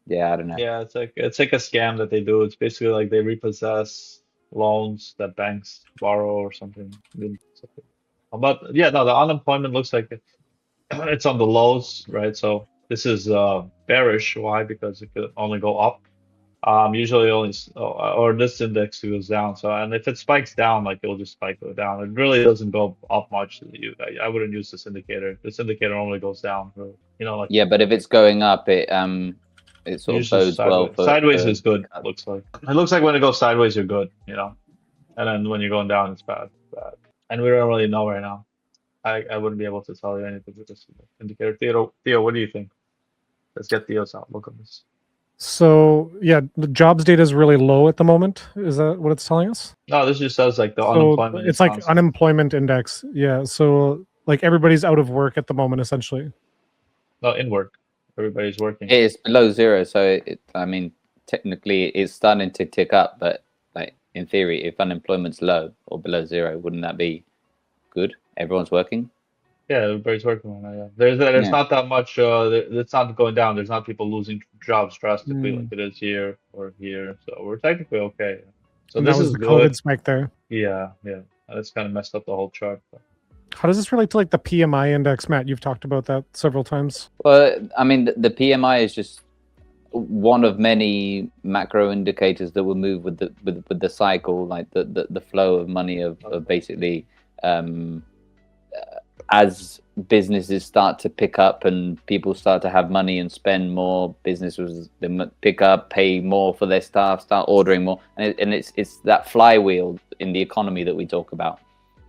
Yeah, I don't know. Yeah, it's like a scam that they do. It's basically like they repossess loans that banks borrow or something. But yeah, no, the unemployment looks like it's on the lows, right? So this is bearish. Why? Because it could only go up. Usually only, or this index goes down. So, and if it spikes down, like it'll just go down. It really doesn't go up much. I wouldn't use this indicator. This indicator only goes down. Yeah, but if it's going up, it sort of bodes well. Sideways is good. It looks like when it goes sideways, you're good. And then when you're going down, it's bad. And we don't really know right now. I wouldn't be able to tell you anything with this indicator. Theo, what do you think? Let's get Theo's outlook on this. So yeah, the jobs data is really low at the moment. Is that what it's telling us? No, this just says like the unemployment. It's like constant. Unemployment index. Yeah. So like everybody's out of work at the moment, essentially. No, in work. Everybody's working. It's below zero, so I mean, technically it's starting to tick up, but like in theory, if unemployment's low or below zero, wouldn't that be good? Everyone's working. Yeah, everybody's working on that. Yeah. There's not that much. It's not going down. There's not people losing jobs drastically like it is here or here. So we're technically okay. So and this that was is the good. COVID spike there. Yeah. That's kind of messed up the whole chart. But. How does this relate to like the PMI index, Matt? You've talked about that several times. Well, I mean, the PMI is just one of many macro indicators that will move with the cycle, like the flow of money of basically. As businesses start to pick up and people start to have money and spend more, businesses pick up, pay more for their staff, start ordering more, and it's that flywheel in the economy that we talk about.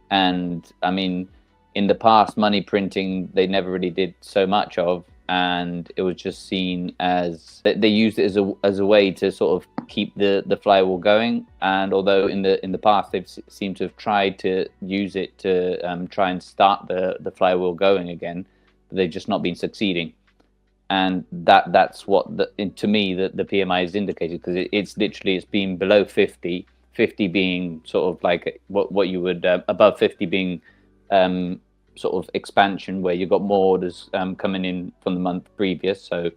And I mean, in the past, money printing they never really did so much of, and it was just seen as they used it as a way to sort of keep the flywheel going. And although in the past they've seemed to have tried to use it to try and start the flywheel going again, but they've just not been succeeding. And that's what to me the PMI is indicated, because it's been below 50 being sort of like what you would above 50 being sort of expansion, where you've got more orders coming in from the month previous, so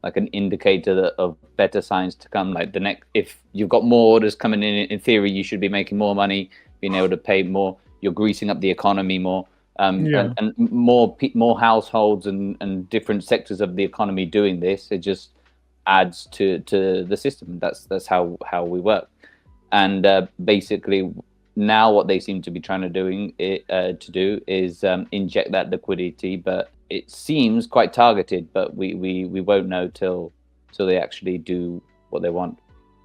like an indicator of better signs to come. Like the next, if you've got more orders coming in theory you should be making more money, being able to pay more, you're greasing up the economy more, and more households and different sectors of the economy doing this. It just adds to the system. That's how we work. And basically, now what they seem to be trying to do is inject that liquidity, but it seems quite targeted. But we won't know till they actually do what they want.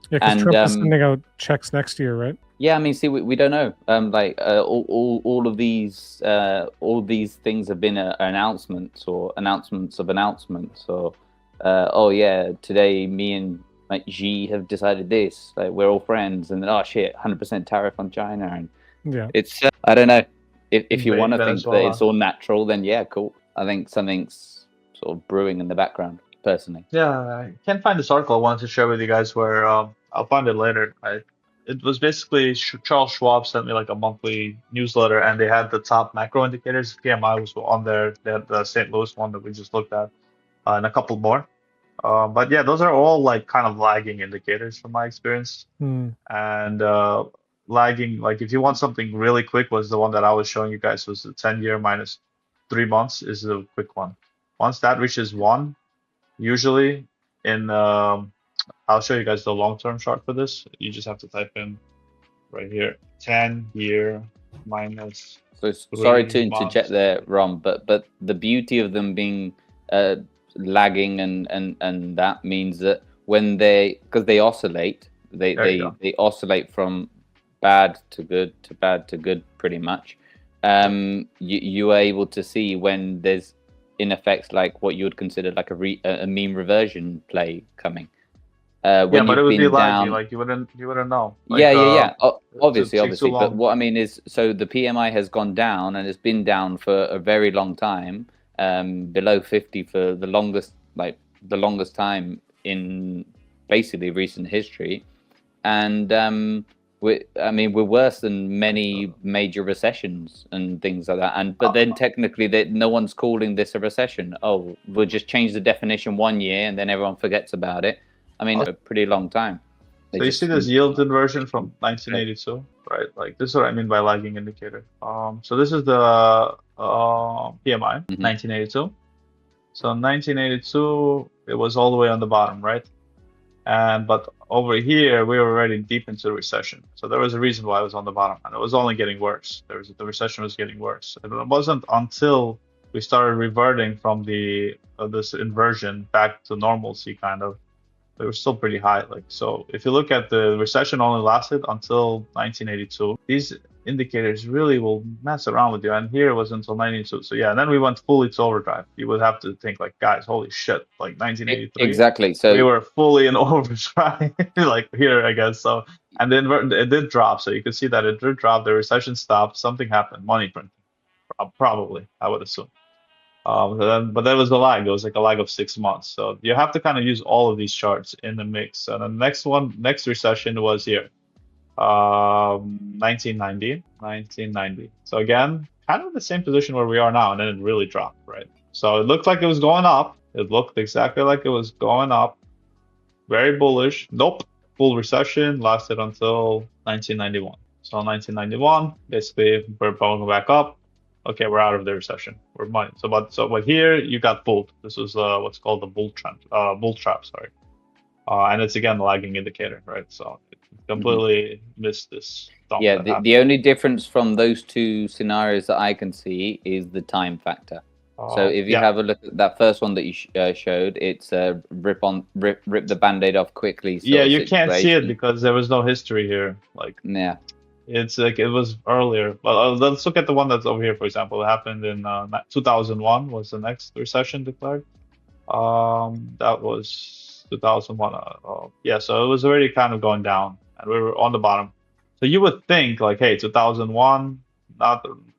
Yeah, because Trump is sending out checks next year, right? Yeah, I mean, see, we don't know. All of these things have been announcements of announcements, or oh yeah, today me and like Xi have decided this. Like we're all friends, and then oh shit, 100% tariff on China, and yeah, it's I don't know if you want to think Venezuela. that it's all natural, then yeah, cool. I think something's sort of brewing in the background, personally. Yeah, I can't find this article I wanted to share with you guys where I'll find it later. It was basically Charles Schwab sent me like a monthly newsletter, and they had the top macro indicators. PMI was on there. They had the St. Louis one that we just looked at, and a couple more. But yeah, those are all like kind of lagging indicators from my experience. And lagging, like if you want something really quick, was the one that I was showing you guys, was the 10-year minus 3 months is the quick one. Once that reaches 1, usually in I'll show you guys the long-term chart for this. You just have to type in right here 10-year minus. So sorry to 3 months. interject there, Rom, but the beauty of them being lagging and that means that when because they oscillate, they oscillate from bad to good pretty much. You are able to see when there's in effect like what you would consider like a mean reversion play coming. When but it would be laggy, down, like you wouldn't know. Like, yeah. Obviously. long. But what I mean is, so the PMI has gone down and it's been down for a very long time, below 50 for the longest time in basically recent history, and we're worse than many major recessions and things like that. But then technically, no one's calling this a recession. Oh, we'll just change the definition 1 year and then everyone forgets about it. I mean, a pretty long time. So you see this yield inversion from 1982, right? Like this is what I mean by lagging indicator. So this is the PMI 1982. So in 1982, it was all the way on the bottom, right? But over here, we were already deep into the recession. So there was a reason why it was on the bottom, and it was only getting worse. The recession was getting worse. And it wasn't until we started reverting from this inversion back to normalcy, kind of. They were still pretty high. Like, so if you look at the recession only lasted until 1982. These indicators really will mess around with you. And here it was until 1982. So yeah, and then we went fully to overdrive. You would have to think like, guys, holy shit, like 1983. Exactly. So we were fully in overdrive, like here, I guess. So, and then it did drop. So you could see that it did drop. The recession stopped. Something happened. Money printing, probably, I would assume. But there was a lag. It was like a lag of 6 months. So you have to kind of use all of these charts in the mix. And the next recession was here, 1990. So again, kind of the same position where we are now, and then it really dropped, right? So it looked like it was going up. It looked exactly like it was going up. Very bullish. Nope. Full recession lasted until 1991. So 1991, basically, we're going back up. Okay, we're out of the recession. We're money. But here you got bulled. This was what's called the bull trap. Sorry. And it's again the lagging indicator, right? So it completely missed this. Yeah, the only difference from those two scenarios that I can see is the time factor. So if you have a look at that first one that you showed, it's rip the band-aid off quickly. Yeah, you can't see it because there was no history here. Like yeah. It's like it was earlier. But let's look at the one that's over here, for example. It happened in 2001 was the next recession declared. That was 2001. Yeah, so it was already kind of going down, and we were on the bottom. So you would think like, hey, 2001,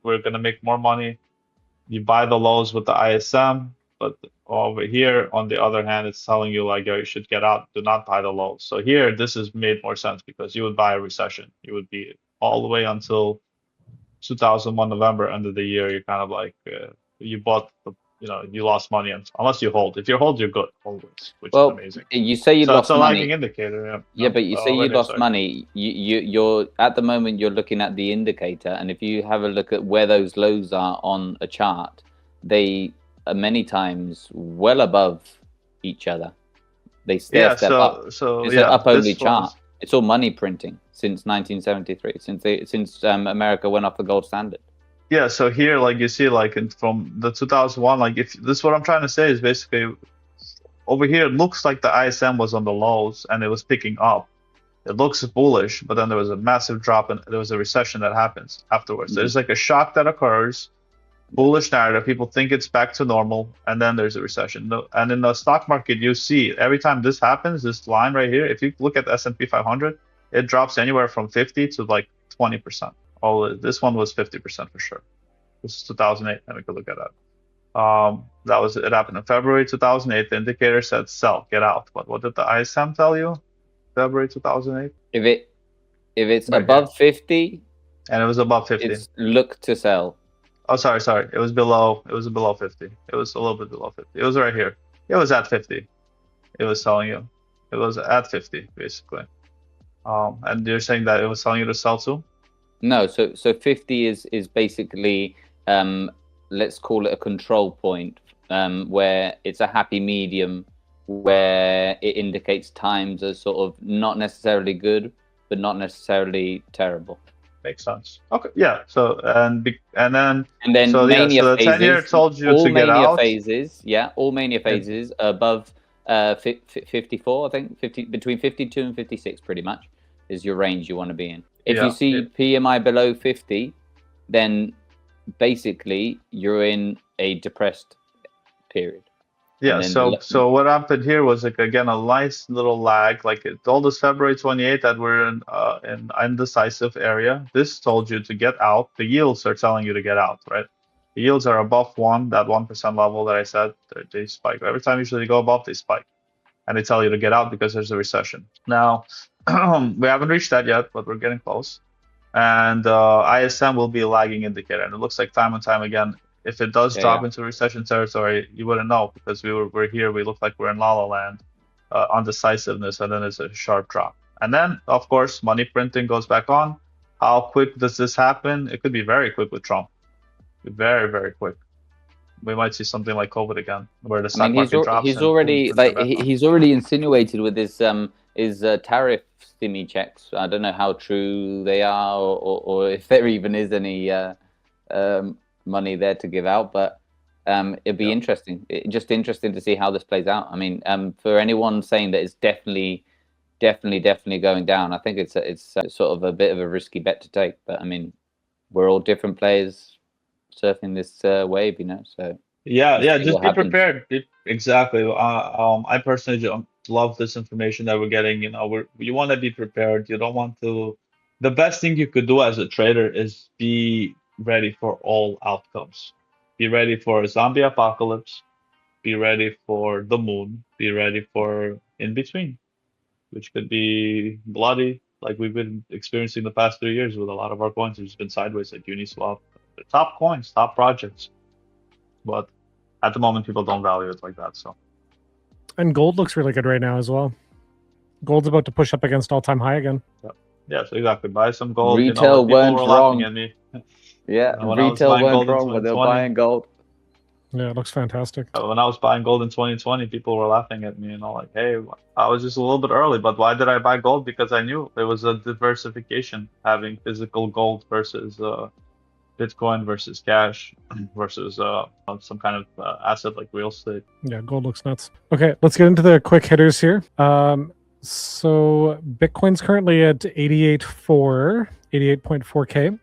we're gonna make more money. You buy the lows with the ISM, but over here, on the other hand, it's telling you like, yo, you should get out. Do not buy the lows. So here, this has made more sense because you would buy a recession. You would be all the way until 2001 November, end of the year. You're kind of like you bought, you lost money unless you hold. If you hold, you're good always, which is amazing. You say you lost money. It's a lagging indicator. Yeah, but you say you lost money. You're at the moment you're looking at the indicator, and if you have a look at where those lows are on a chart, they are many times well above each other. They step up. So it's an up only chart. It's all money printing. since 1973, since America went off the gold standard. Yeah, so here, like you see, like from the 2001, like if this, what I'm trying to say is basically over here, it looks like the ISM was on the lows and it was picking up. It looks bullish, but then there was a massive drop and there was a recession that happens afterwards. There's like a shock that occurs, bullish narrative. People think it's back to normal, and then there's a recession. And in the stock market, you see every time this happens, this line right here. If you look at the S&P 500, it drops anywhere from 50 to like 20%. This one was 50% for sure. This is 2008, and we could look at that. It happened in February 2008. The indicator said sell, get out. But what did the ISM tell you? February 2008. If it's Right above 50, and it was above 50. it's look to sell. Oh, sorry. It was below 50. It was a little bit below 50. It was right here. It was at 50. It was telling you. It was at 50 basically. And you're saying that it was telling you to sell too? No, so 50 is basically let's call it a control point, where it's a happy medium, where it indicates times as sort of not necessarily good, but not necessarily terrible. Makes sense. Okay, yeah. So and then so mania so the 10-year told you to get out. All mania phases above 54, I think, between 52 and 56, pretty much, is your range you want to be in. If you see PMI below 50, then basically you're in a depressed period. Yeah, so what happened here was, like, again, a nice little lag. Like it told us February 28th that we're in an indecisive area. This told you to get out. The yields are telling you to get out, right? The yields are above that 1% level that I said. They spike. Every time usually they go above, they spike. And they tell you to get out because there's a recession. Now, we haven't reached that yet, but we're getting close. And ISM will be a lagging indicator. And it looks like time and time again, if it does drop into recession territory, you wouldn't know, because we're here. We look like we're in La La Land, undecisiveness, and then there's a sharp drop. And then, of course, money printing goes back on. How quick does this happen? It could be very quick with Trump. Very, very quick. We might see something like COVID again, where the stock market drops. He's already insinuated with his tariff stimmy checks. I don't know how true they are, or if there even is any money there to give out, but it'd be interesting. Just interesting to see how this plays out. I mean, for anyone saying that it's definitely going down, I think it's sort of a bit of a risky bet to take. But I mean, we're all different players surfing this wave, you know. So just be prepared. Exactly. I personally love this information that we're getting. You know, you want to be prepared. You don't want to. The best thing you could do as a trader is be ready for all outcomes. Be ready for a zombie apocalypse. Be ready for the moon. Be ready for in between, which could be bloody, like we've been experiencing the past 3 years with a lot of our coins. It's been sideways, like Uniswap. The top coins, top projects. But at the moment, people don't value it like that. So. And gold looks really good right now as well. Gold's about to push up against all-time high again. Yes, exactly. Buy some gold. Retail weren't wrong. At me. Yeah, retail went wrong when they were buying gold. Yeah, it looks fantastic. When I was buying gold in 2020, people were laughing at me, like, hey, I was just a little bit early, but why did I buy gold? Because I knew there was a diversification, having physical gold versus Bitcoin versus cash versus some kind of asset like real estate. Yeah, gold looks nuts. Okay, let's get into the quick hitters here. So Bitcoin's currently at 88.4K.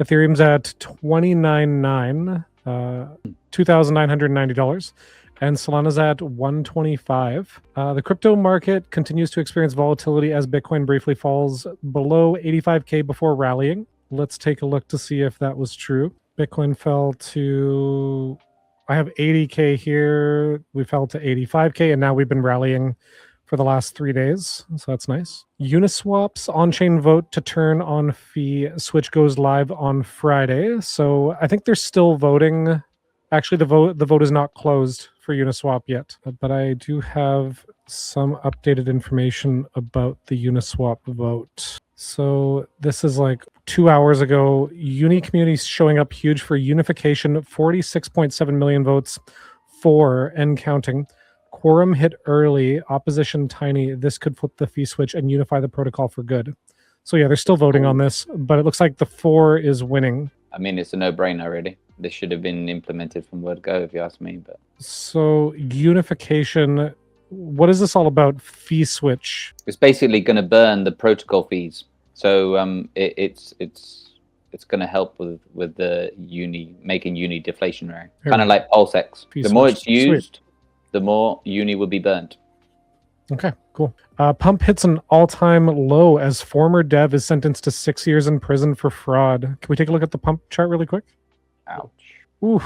Ethereum's at $29.9, $2,990, and Solana's at $125. The crypto market continues to experience volatility as Bitcoin briefly falls below 85K before rallying. Let's take a look to see if that was true. Bitcoin fell to, I have 80K here. We fell to 85K, and now we've been rallying for the last 3 days, so that's nice. Uniswap's on-chain vote to turn on fee switch goes live on Friday, so I think they're still voting. Actually, the vote is not closed for Uniswap yet, but I do have some updated information about the Uniswap vote. So this is like 2 hours ago. Uni community's showing up huge for unification, 46.7 million votes for and counting. Quorum hit early, opposition tiny. This could flip the fee switch and unify the protocol for good. So yeah, they're still voting on this, but it looks like the 4 is winning. I mean, it's a no-brainer, really. This should have been implemented from word go, if you ask me. But So unification, what is this all about? Fee switch. it's basically going to burn the protocol fees. So it's going to help with the Uni, making Uni deflationary, kind of like PulseX. The more it's used, the more Uni will be burned. Okay, cool. Pump hits an all-time low as former dev is sentenced to 6 years in prison for fraud. Can we take a look at the Pump chart really quick? Ouch. Oof.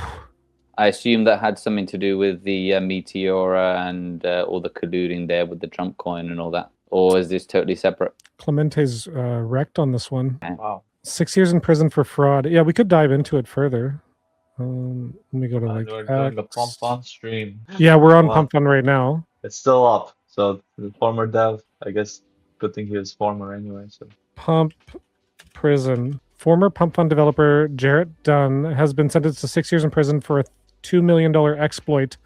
I assume that had something to do with the Meteora and all the colluding there with the Trump coin and all that. Or is this totally separate? Clemente's wrecked on this one. Wow. 6 years in prison for fraud. Yeah, we could dive into it further. Let me go to We're doing the Pump.fun stream. Yeah, we're on Pump.fun right now. It's still up. So the former dev, I guess, good thing he was former anyway. So Pump prison. Former Pump.fun developer Jarrett Dunn has been sentenced to 6 years in prison for a $2 million exploit.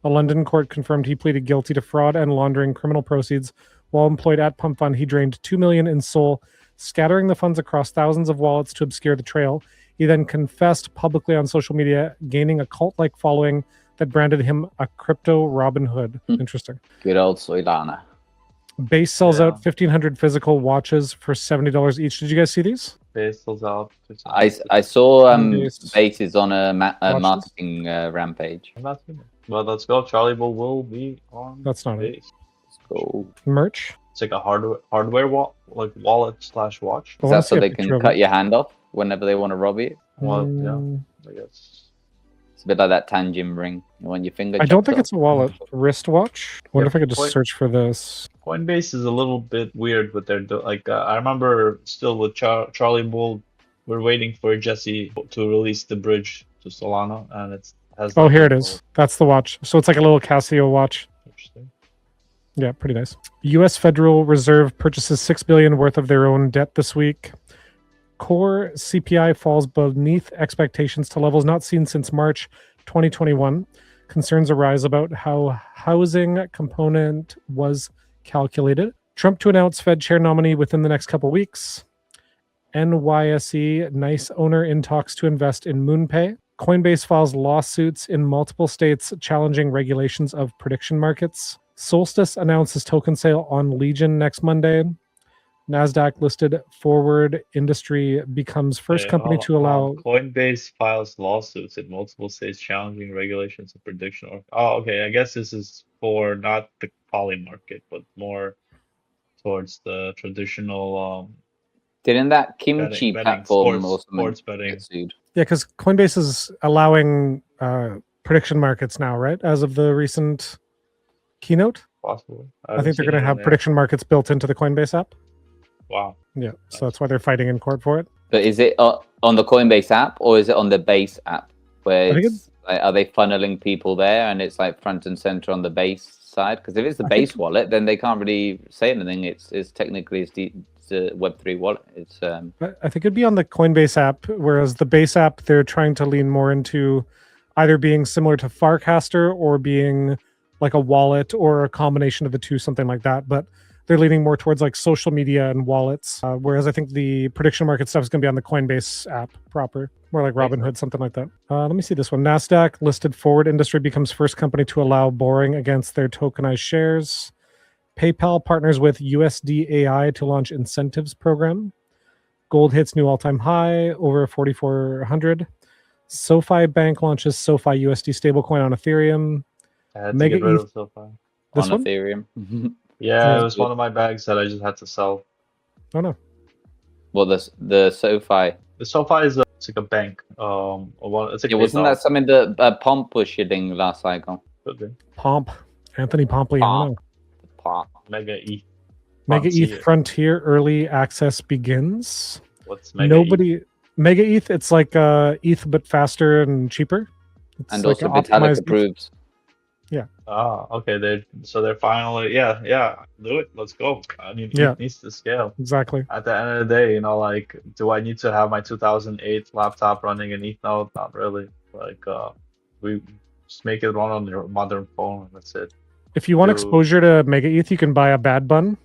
A London court confirmed he pleaded guilty to fraud and laundering criminal proceeds. While employed at Pump.fun, he drained $2 million in Sol, scattering the funds across thousands of wallets to obscure the trail. He then confessed publicly on social media, gaining a cult-like following that branded him a crypto Robin Hood. Interesting. Good old Soilana. Base sells out 1,500 physical watches for $70 each. Did you guys see these? Base sells out. I saw Base is on a marketing rampage. I'm not seeing it. Well, let's go. Charlie will be on. That's not Base. Let's go. Merch. It's like a hardware wallet/watch. Is that so they can cut your hand off whenever they want to rob you? Well, yeah, I guess. It's a bit like that Tangent ring when your finger. I don't think it's a wallet. Wristwatch. I wonder if I could just search for this. Coinbase is a little bit weird, but they're like I remember still with Charlie Bull, we're waiting for Jesse to release the bridge to Solana, and it has. Oh, here it is. That's the watch. So it's like a little Casio watch. Interesting. Yeah, pretty nice. U.S. Federal Reserve purchases $6 billion worth of their own debt this week. Core CPI falls beneath expectations to levels not seen since March 2021. Concerns arise about how housing component was calculated. Trump to announce Fed chair nominee within the next couple weeks. NYSE NICE owner in talks to invest in MoonPay. Coinbase files lawsuits in multiple states challenging regulations of prediction markets. Solstice announces token sale on Legion next Monday. NASDAQ listed Forward Industry becomes first company to allow. Coinbase files lawsuits in multiple states challenging regulations of prediction. Oh, okay. I guess this is for not the poly market, but more towards the traditional. Didn't that kimchi platform or something sports betting get sued? Yeah, because Coinbase is allowing prediction markets now, right? As of the recent keynote. Possibly. I think they're going to have prediction markets built into the Coinbase app. Wow. Yeah, so that's why they're fighting in court for it. But is it on the Coinbase app or is it on the Base app? Where are they funneling people there and it's like front and center on the Base side? Because if it's the Base wallet, then they can't really say anything. It's technically it's a Web3 wallet. It's I think it'd be on the Coinbase app, whereas the Base app they're trying to lean more into either being similar to Farcaster or being like a wallet or a combination of the two, something like that. But they're leaning more towards like social media and wallets, whereas I think the prediction market stuff is going to be on the Coinbase app proper, more like Robinhood, something like that. Let me see this one. NASDAQ listed Forward Industry becomes first company to allow borrowing against their tokenized shares. PayPal partners with USD.AI to launch incentives program. Gold hits new all-time high, over 4,400. SoFi Bank launches SoFi USD stablecoin on Ethereum. I had to get rid of SoFi. This one? Ethereum. Yeah, it was one of my bags that I just had to sell. Oh no. Well, the SoFi. The SoFi is it's like a bank. It's like wasn't that something that Pump was shitting last cycle? Okay. Pomp. Anthony Pompliano. Pump. MegaETH. MegaETH Frontier early access begins. What's MegaETH? MegaETH, it's like ETH but faster and cheaper. It's and like also Vitalik approves. Yeah. Ah, okay. They're finally do it. Let's go. I mean, it needs to scale. Exactly. At the end of the day, like, do I need to have my 2008 laptop running an ETH node? Not really. Like, we just make it run on your modern phone, and that's it. If you want exposure to MegaETH, you can buy a bad bun,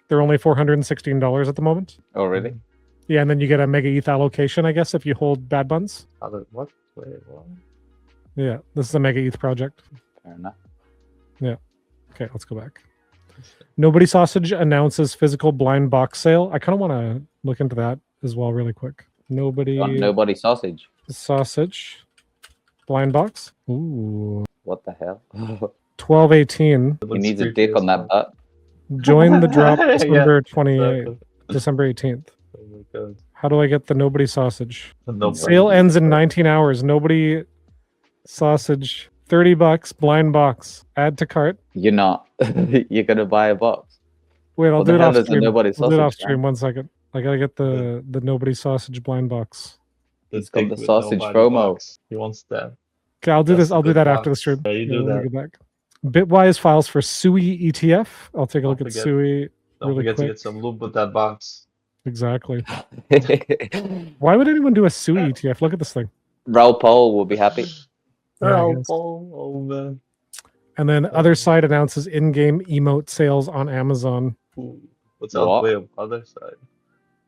They're only $416 at the moment. Oh, really? Yeah, and then you get a MegaETH allocation, I guess, if you hold bad buns. What? Wait, what? Yeah, this is a MegaETH project. Fair enough. Okay, let's go back. Nobody Sausage announces physical blind box sale. I kind of want to look into that as well really quick. Nobody sausage. Sausage blind box. Ooh. What the hell? 1218. He needs a dick on that butt. Join the drop December Yeah, 28th. exactly. December 18th. Oh my god. How do I get the Nobody Sausage? Nobody. Sale ends in 19 hours. Nobody Sausage. $30 blind box. Add to cart. You're not. You're gonna buy a box. Wait, I'll What do the it hell off is a stream. Nobody I'll do it Sausage, off stream. man? 1 second. I gotta get the Nobody Sausage blind box. He's got the sausage FOMO. He wants that. Okay, I'll do That's this. a I'll do good that after the box. stream. Yeah, you do let me that. get back. Bitwise files for SUI ETF. I'll take a Don't look at forget- SUI. Don't Really forget to quick. get some loot with that box. Exactly. Why would anyone do a SUI ETF? Look at this thing. Raul Paul will be happy. Yeah, I Oh, guess. oh man. And then other side announces in-game emote sales on Amazon. Ooh, what's What? up? Wait, other side.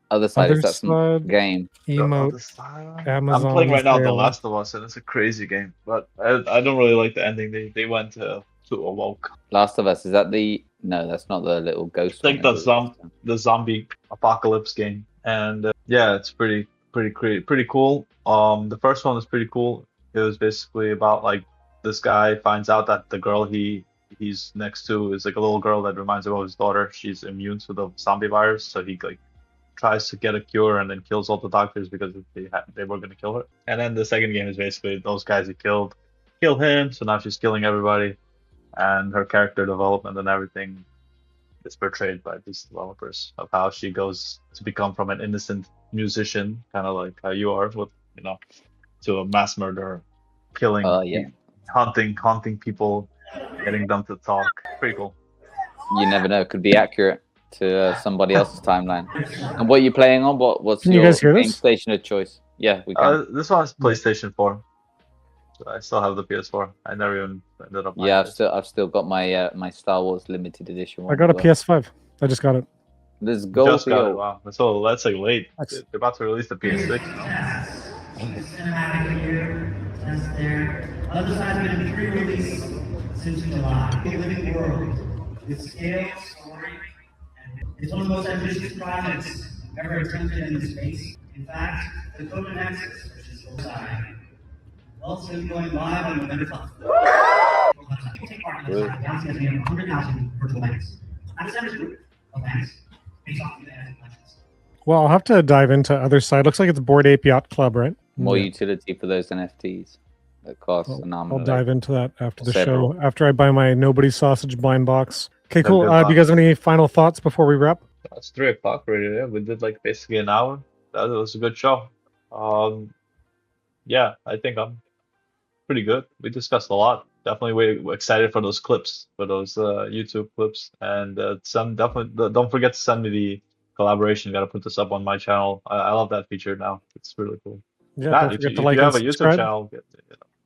Other side Other is that some side game. The emote. other side? Amazon I'm playing right now The sale. Last of Us, and it's a crazy game. But I don't really like the ending. They went to Awoke. Last of Us, is that the... No, that's not the little ghost It's like one, is it? the zombie apocalypse game, and yeah, it's pretty cool. The first one was pretty cool. It was basically about like this guy finds out that the girl he's next to is like a little girl that reminds him of his daughter. She's immune to the zombie virus, so he like tries to get a cure and then kills all the doctors because they were gonna kill her. And then the second game is basically those guys he killed him, so now she's killing everybody, and her character development and everything is portrayed by these developers of how she goes to become from an innocent musician, kind of like how you are, with to a mass murderer, killing, Yeah. haunting people, getting them to talk. Pretty cool. You never know. Could be accurate to somebody else's timeline. And what are you playing on? What's Can you your guys hear game this? station of choice? Yeah, we can. This one's PlayStation 4. So I still have the PS4. I never even ended up. Yeah, I've still got my my Star Wars limited edition one. I got a as well. PS5. I just got it. Let's go. Just got it. Theo. Wow, so that's like late. That's- They're about to release the PS6. Cinematic here, test there. Other side's been pre-released since July. A living world with scale, story, and it's one of the most ambitious projects ever attempted in this space. In fact, the Code Nexus, which is full side, will also be going live on November 12th. Take part in this announcing as we have 100,000 virtual banks. Not a center's group of banks based off of the collections. Well, I'll have to dive into other side. Looks like it's Bored Ape Yacht Club, right? More Yeah. utility for those NFTs that cost an arm. I'll dive into that after the Several. show, after I buy my Nobody Sausage blind box. Okay, That's cool. a good Do you box. guys have any final thoughts before we wrap? It's 3 o'clock already. Yeah, we did like basically an hour. That was a good show. Yeah, I think I'm pretty good. We discussed a lot. Definitely we're excited for those clips, for those YouTube clips, and don't forget to send me the collaboration. Got to put this up on my channel. I love that feature now. It's really cool. Yeah, Matt, don't if forget you, to if like you have and a YouTube subscribe. channel,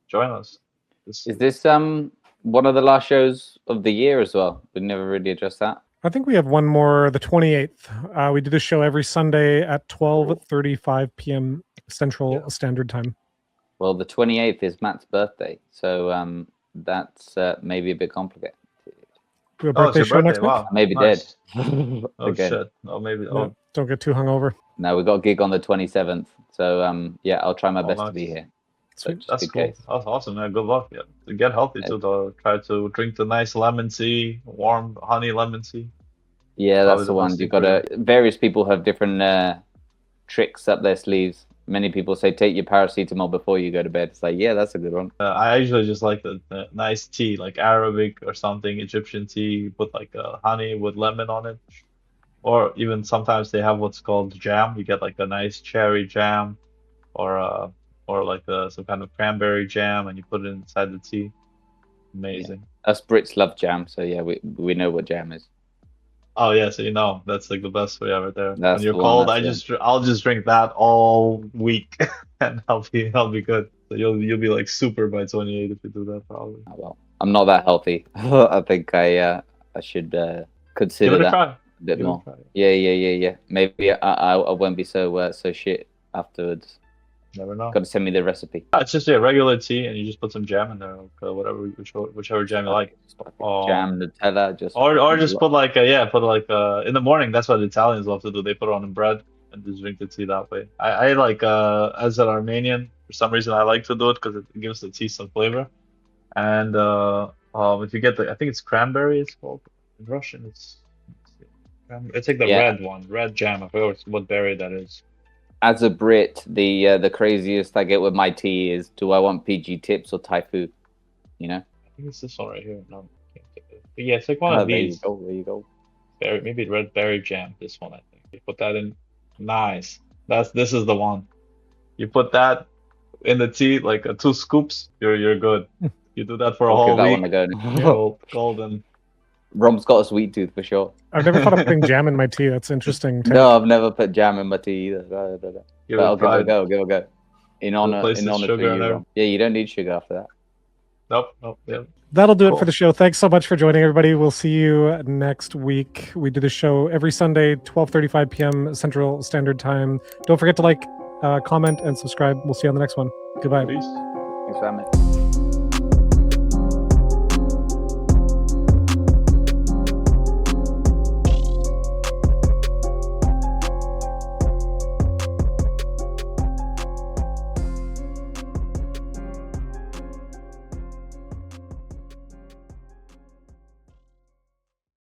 join us. Is this one of the last shows of the year as well? We never really addressed that. I think we have one more, the 28th. We do this show every Sunday at 12:35 p.m. Central Standard Time. Well, the 28th is Matt's birthday, so that's maybe a bit complicated. We have a Oh, birthday it's show your next birthday. week. Wow. Maybe Nice. dead. Oh Again. shit. Oh maybe. Yeah, Oh, don't get too hungover. No, we got a gig on the 27th, so yeah, I'll try my Oh, best to nice. be here. Sweet. Just that's in cool. case. That's awesome, man. Good luck. Yeah. Get healthy too. Though. Try to drink the nice lemon tea, warm honey lemon tea. Yeah, Probably that's the the one. best You've thing got for to. Various people have different tricks up their sleeves. Many people say take your paracetamol before you go to bed. It's like, yeah, that's a good one. I usually just like the nice tea, like Arabic or something, Egyptian tea, put like honey with lemon on it. Or even sometimes they have what's called jam. You get like a nice cherry jam, or like some kind of cranberry jam, and you put it inside the tea. Amazing. Us Brits love jam, so yeah, we know what jam is. Oh yeah, so that's like the best way right there. That's When you're the one, cold, that's I'll just drink that all week, and I'll be good. So you'll be like super by 28 if you do that probably. Oh, well, I'm not that healthy. I think I should Give consider it a that. try. a bit Give it a more. try. Yeah. Maybe I won't be so shit afterwards. Never know. Got to send me the recipe. It's just a regular tea, and you just put some jam in there, whatever, whichever jam you like. Jam, Nutella, just Or just put like in the morning. That's what the Italians love to do. They put it on the bread and just drink the tea that way. I like as an Armenian, for some reason I like to do it because it gives the tea some flavor. And if you get I think it's cranberry. It's called in Russian. It's like the red one, red jam. I forgot what berry that is. As a Brit, the craziest I get with my tea is, do I want PG tips or Thai food? You know? I think it's this one right here. No, but yeah, it's like one of these. There you go. Berry, maybe red berry jam. This one, I think. You put that in. Nice. This is the one. You put that in the tea, like 2 scoops. You're good. You do that for a whole That week. one to go. Golden. Rom's got a sweet tooth for sure. I've never thought of putting jam in my tea. That's interesting. No, I've never put jam in my tea either. No. Give But I'll it a try. give it a go. In honor Replace the for sugar you, there. Rom. Yeah, you don't need sugar after that. Nope. Yeah. That'll do it Cool. for the show. Thanks so much for joining, everybody. We'll see you next week. We do the show every Sunday, 12:35 p.m. Central Standard Time. Don't forget to like, comment, and subscribe. We'll see you on the next one. Goodbye. Peace. Thanks for having me.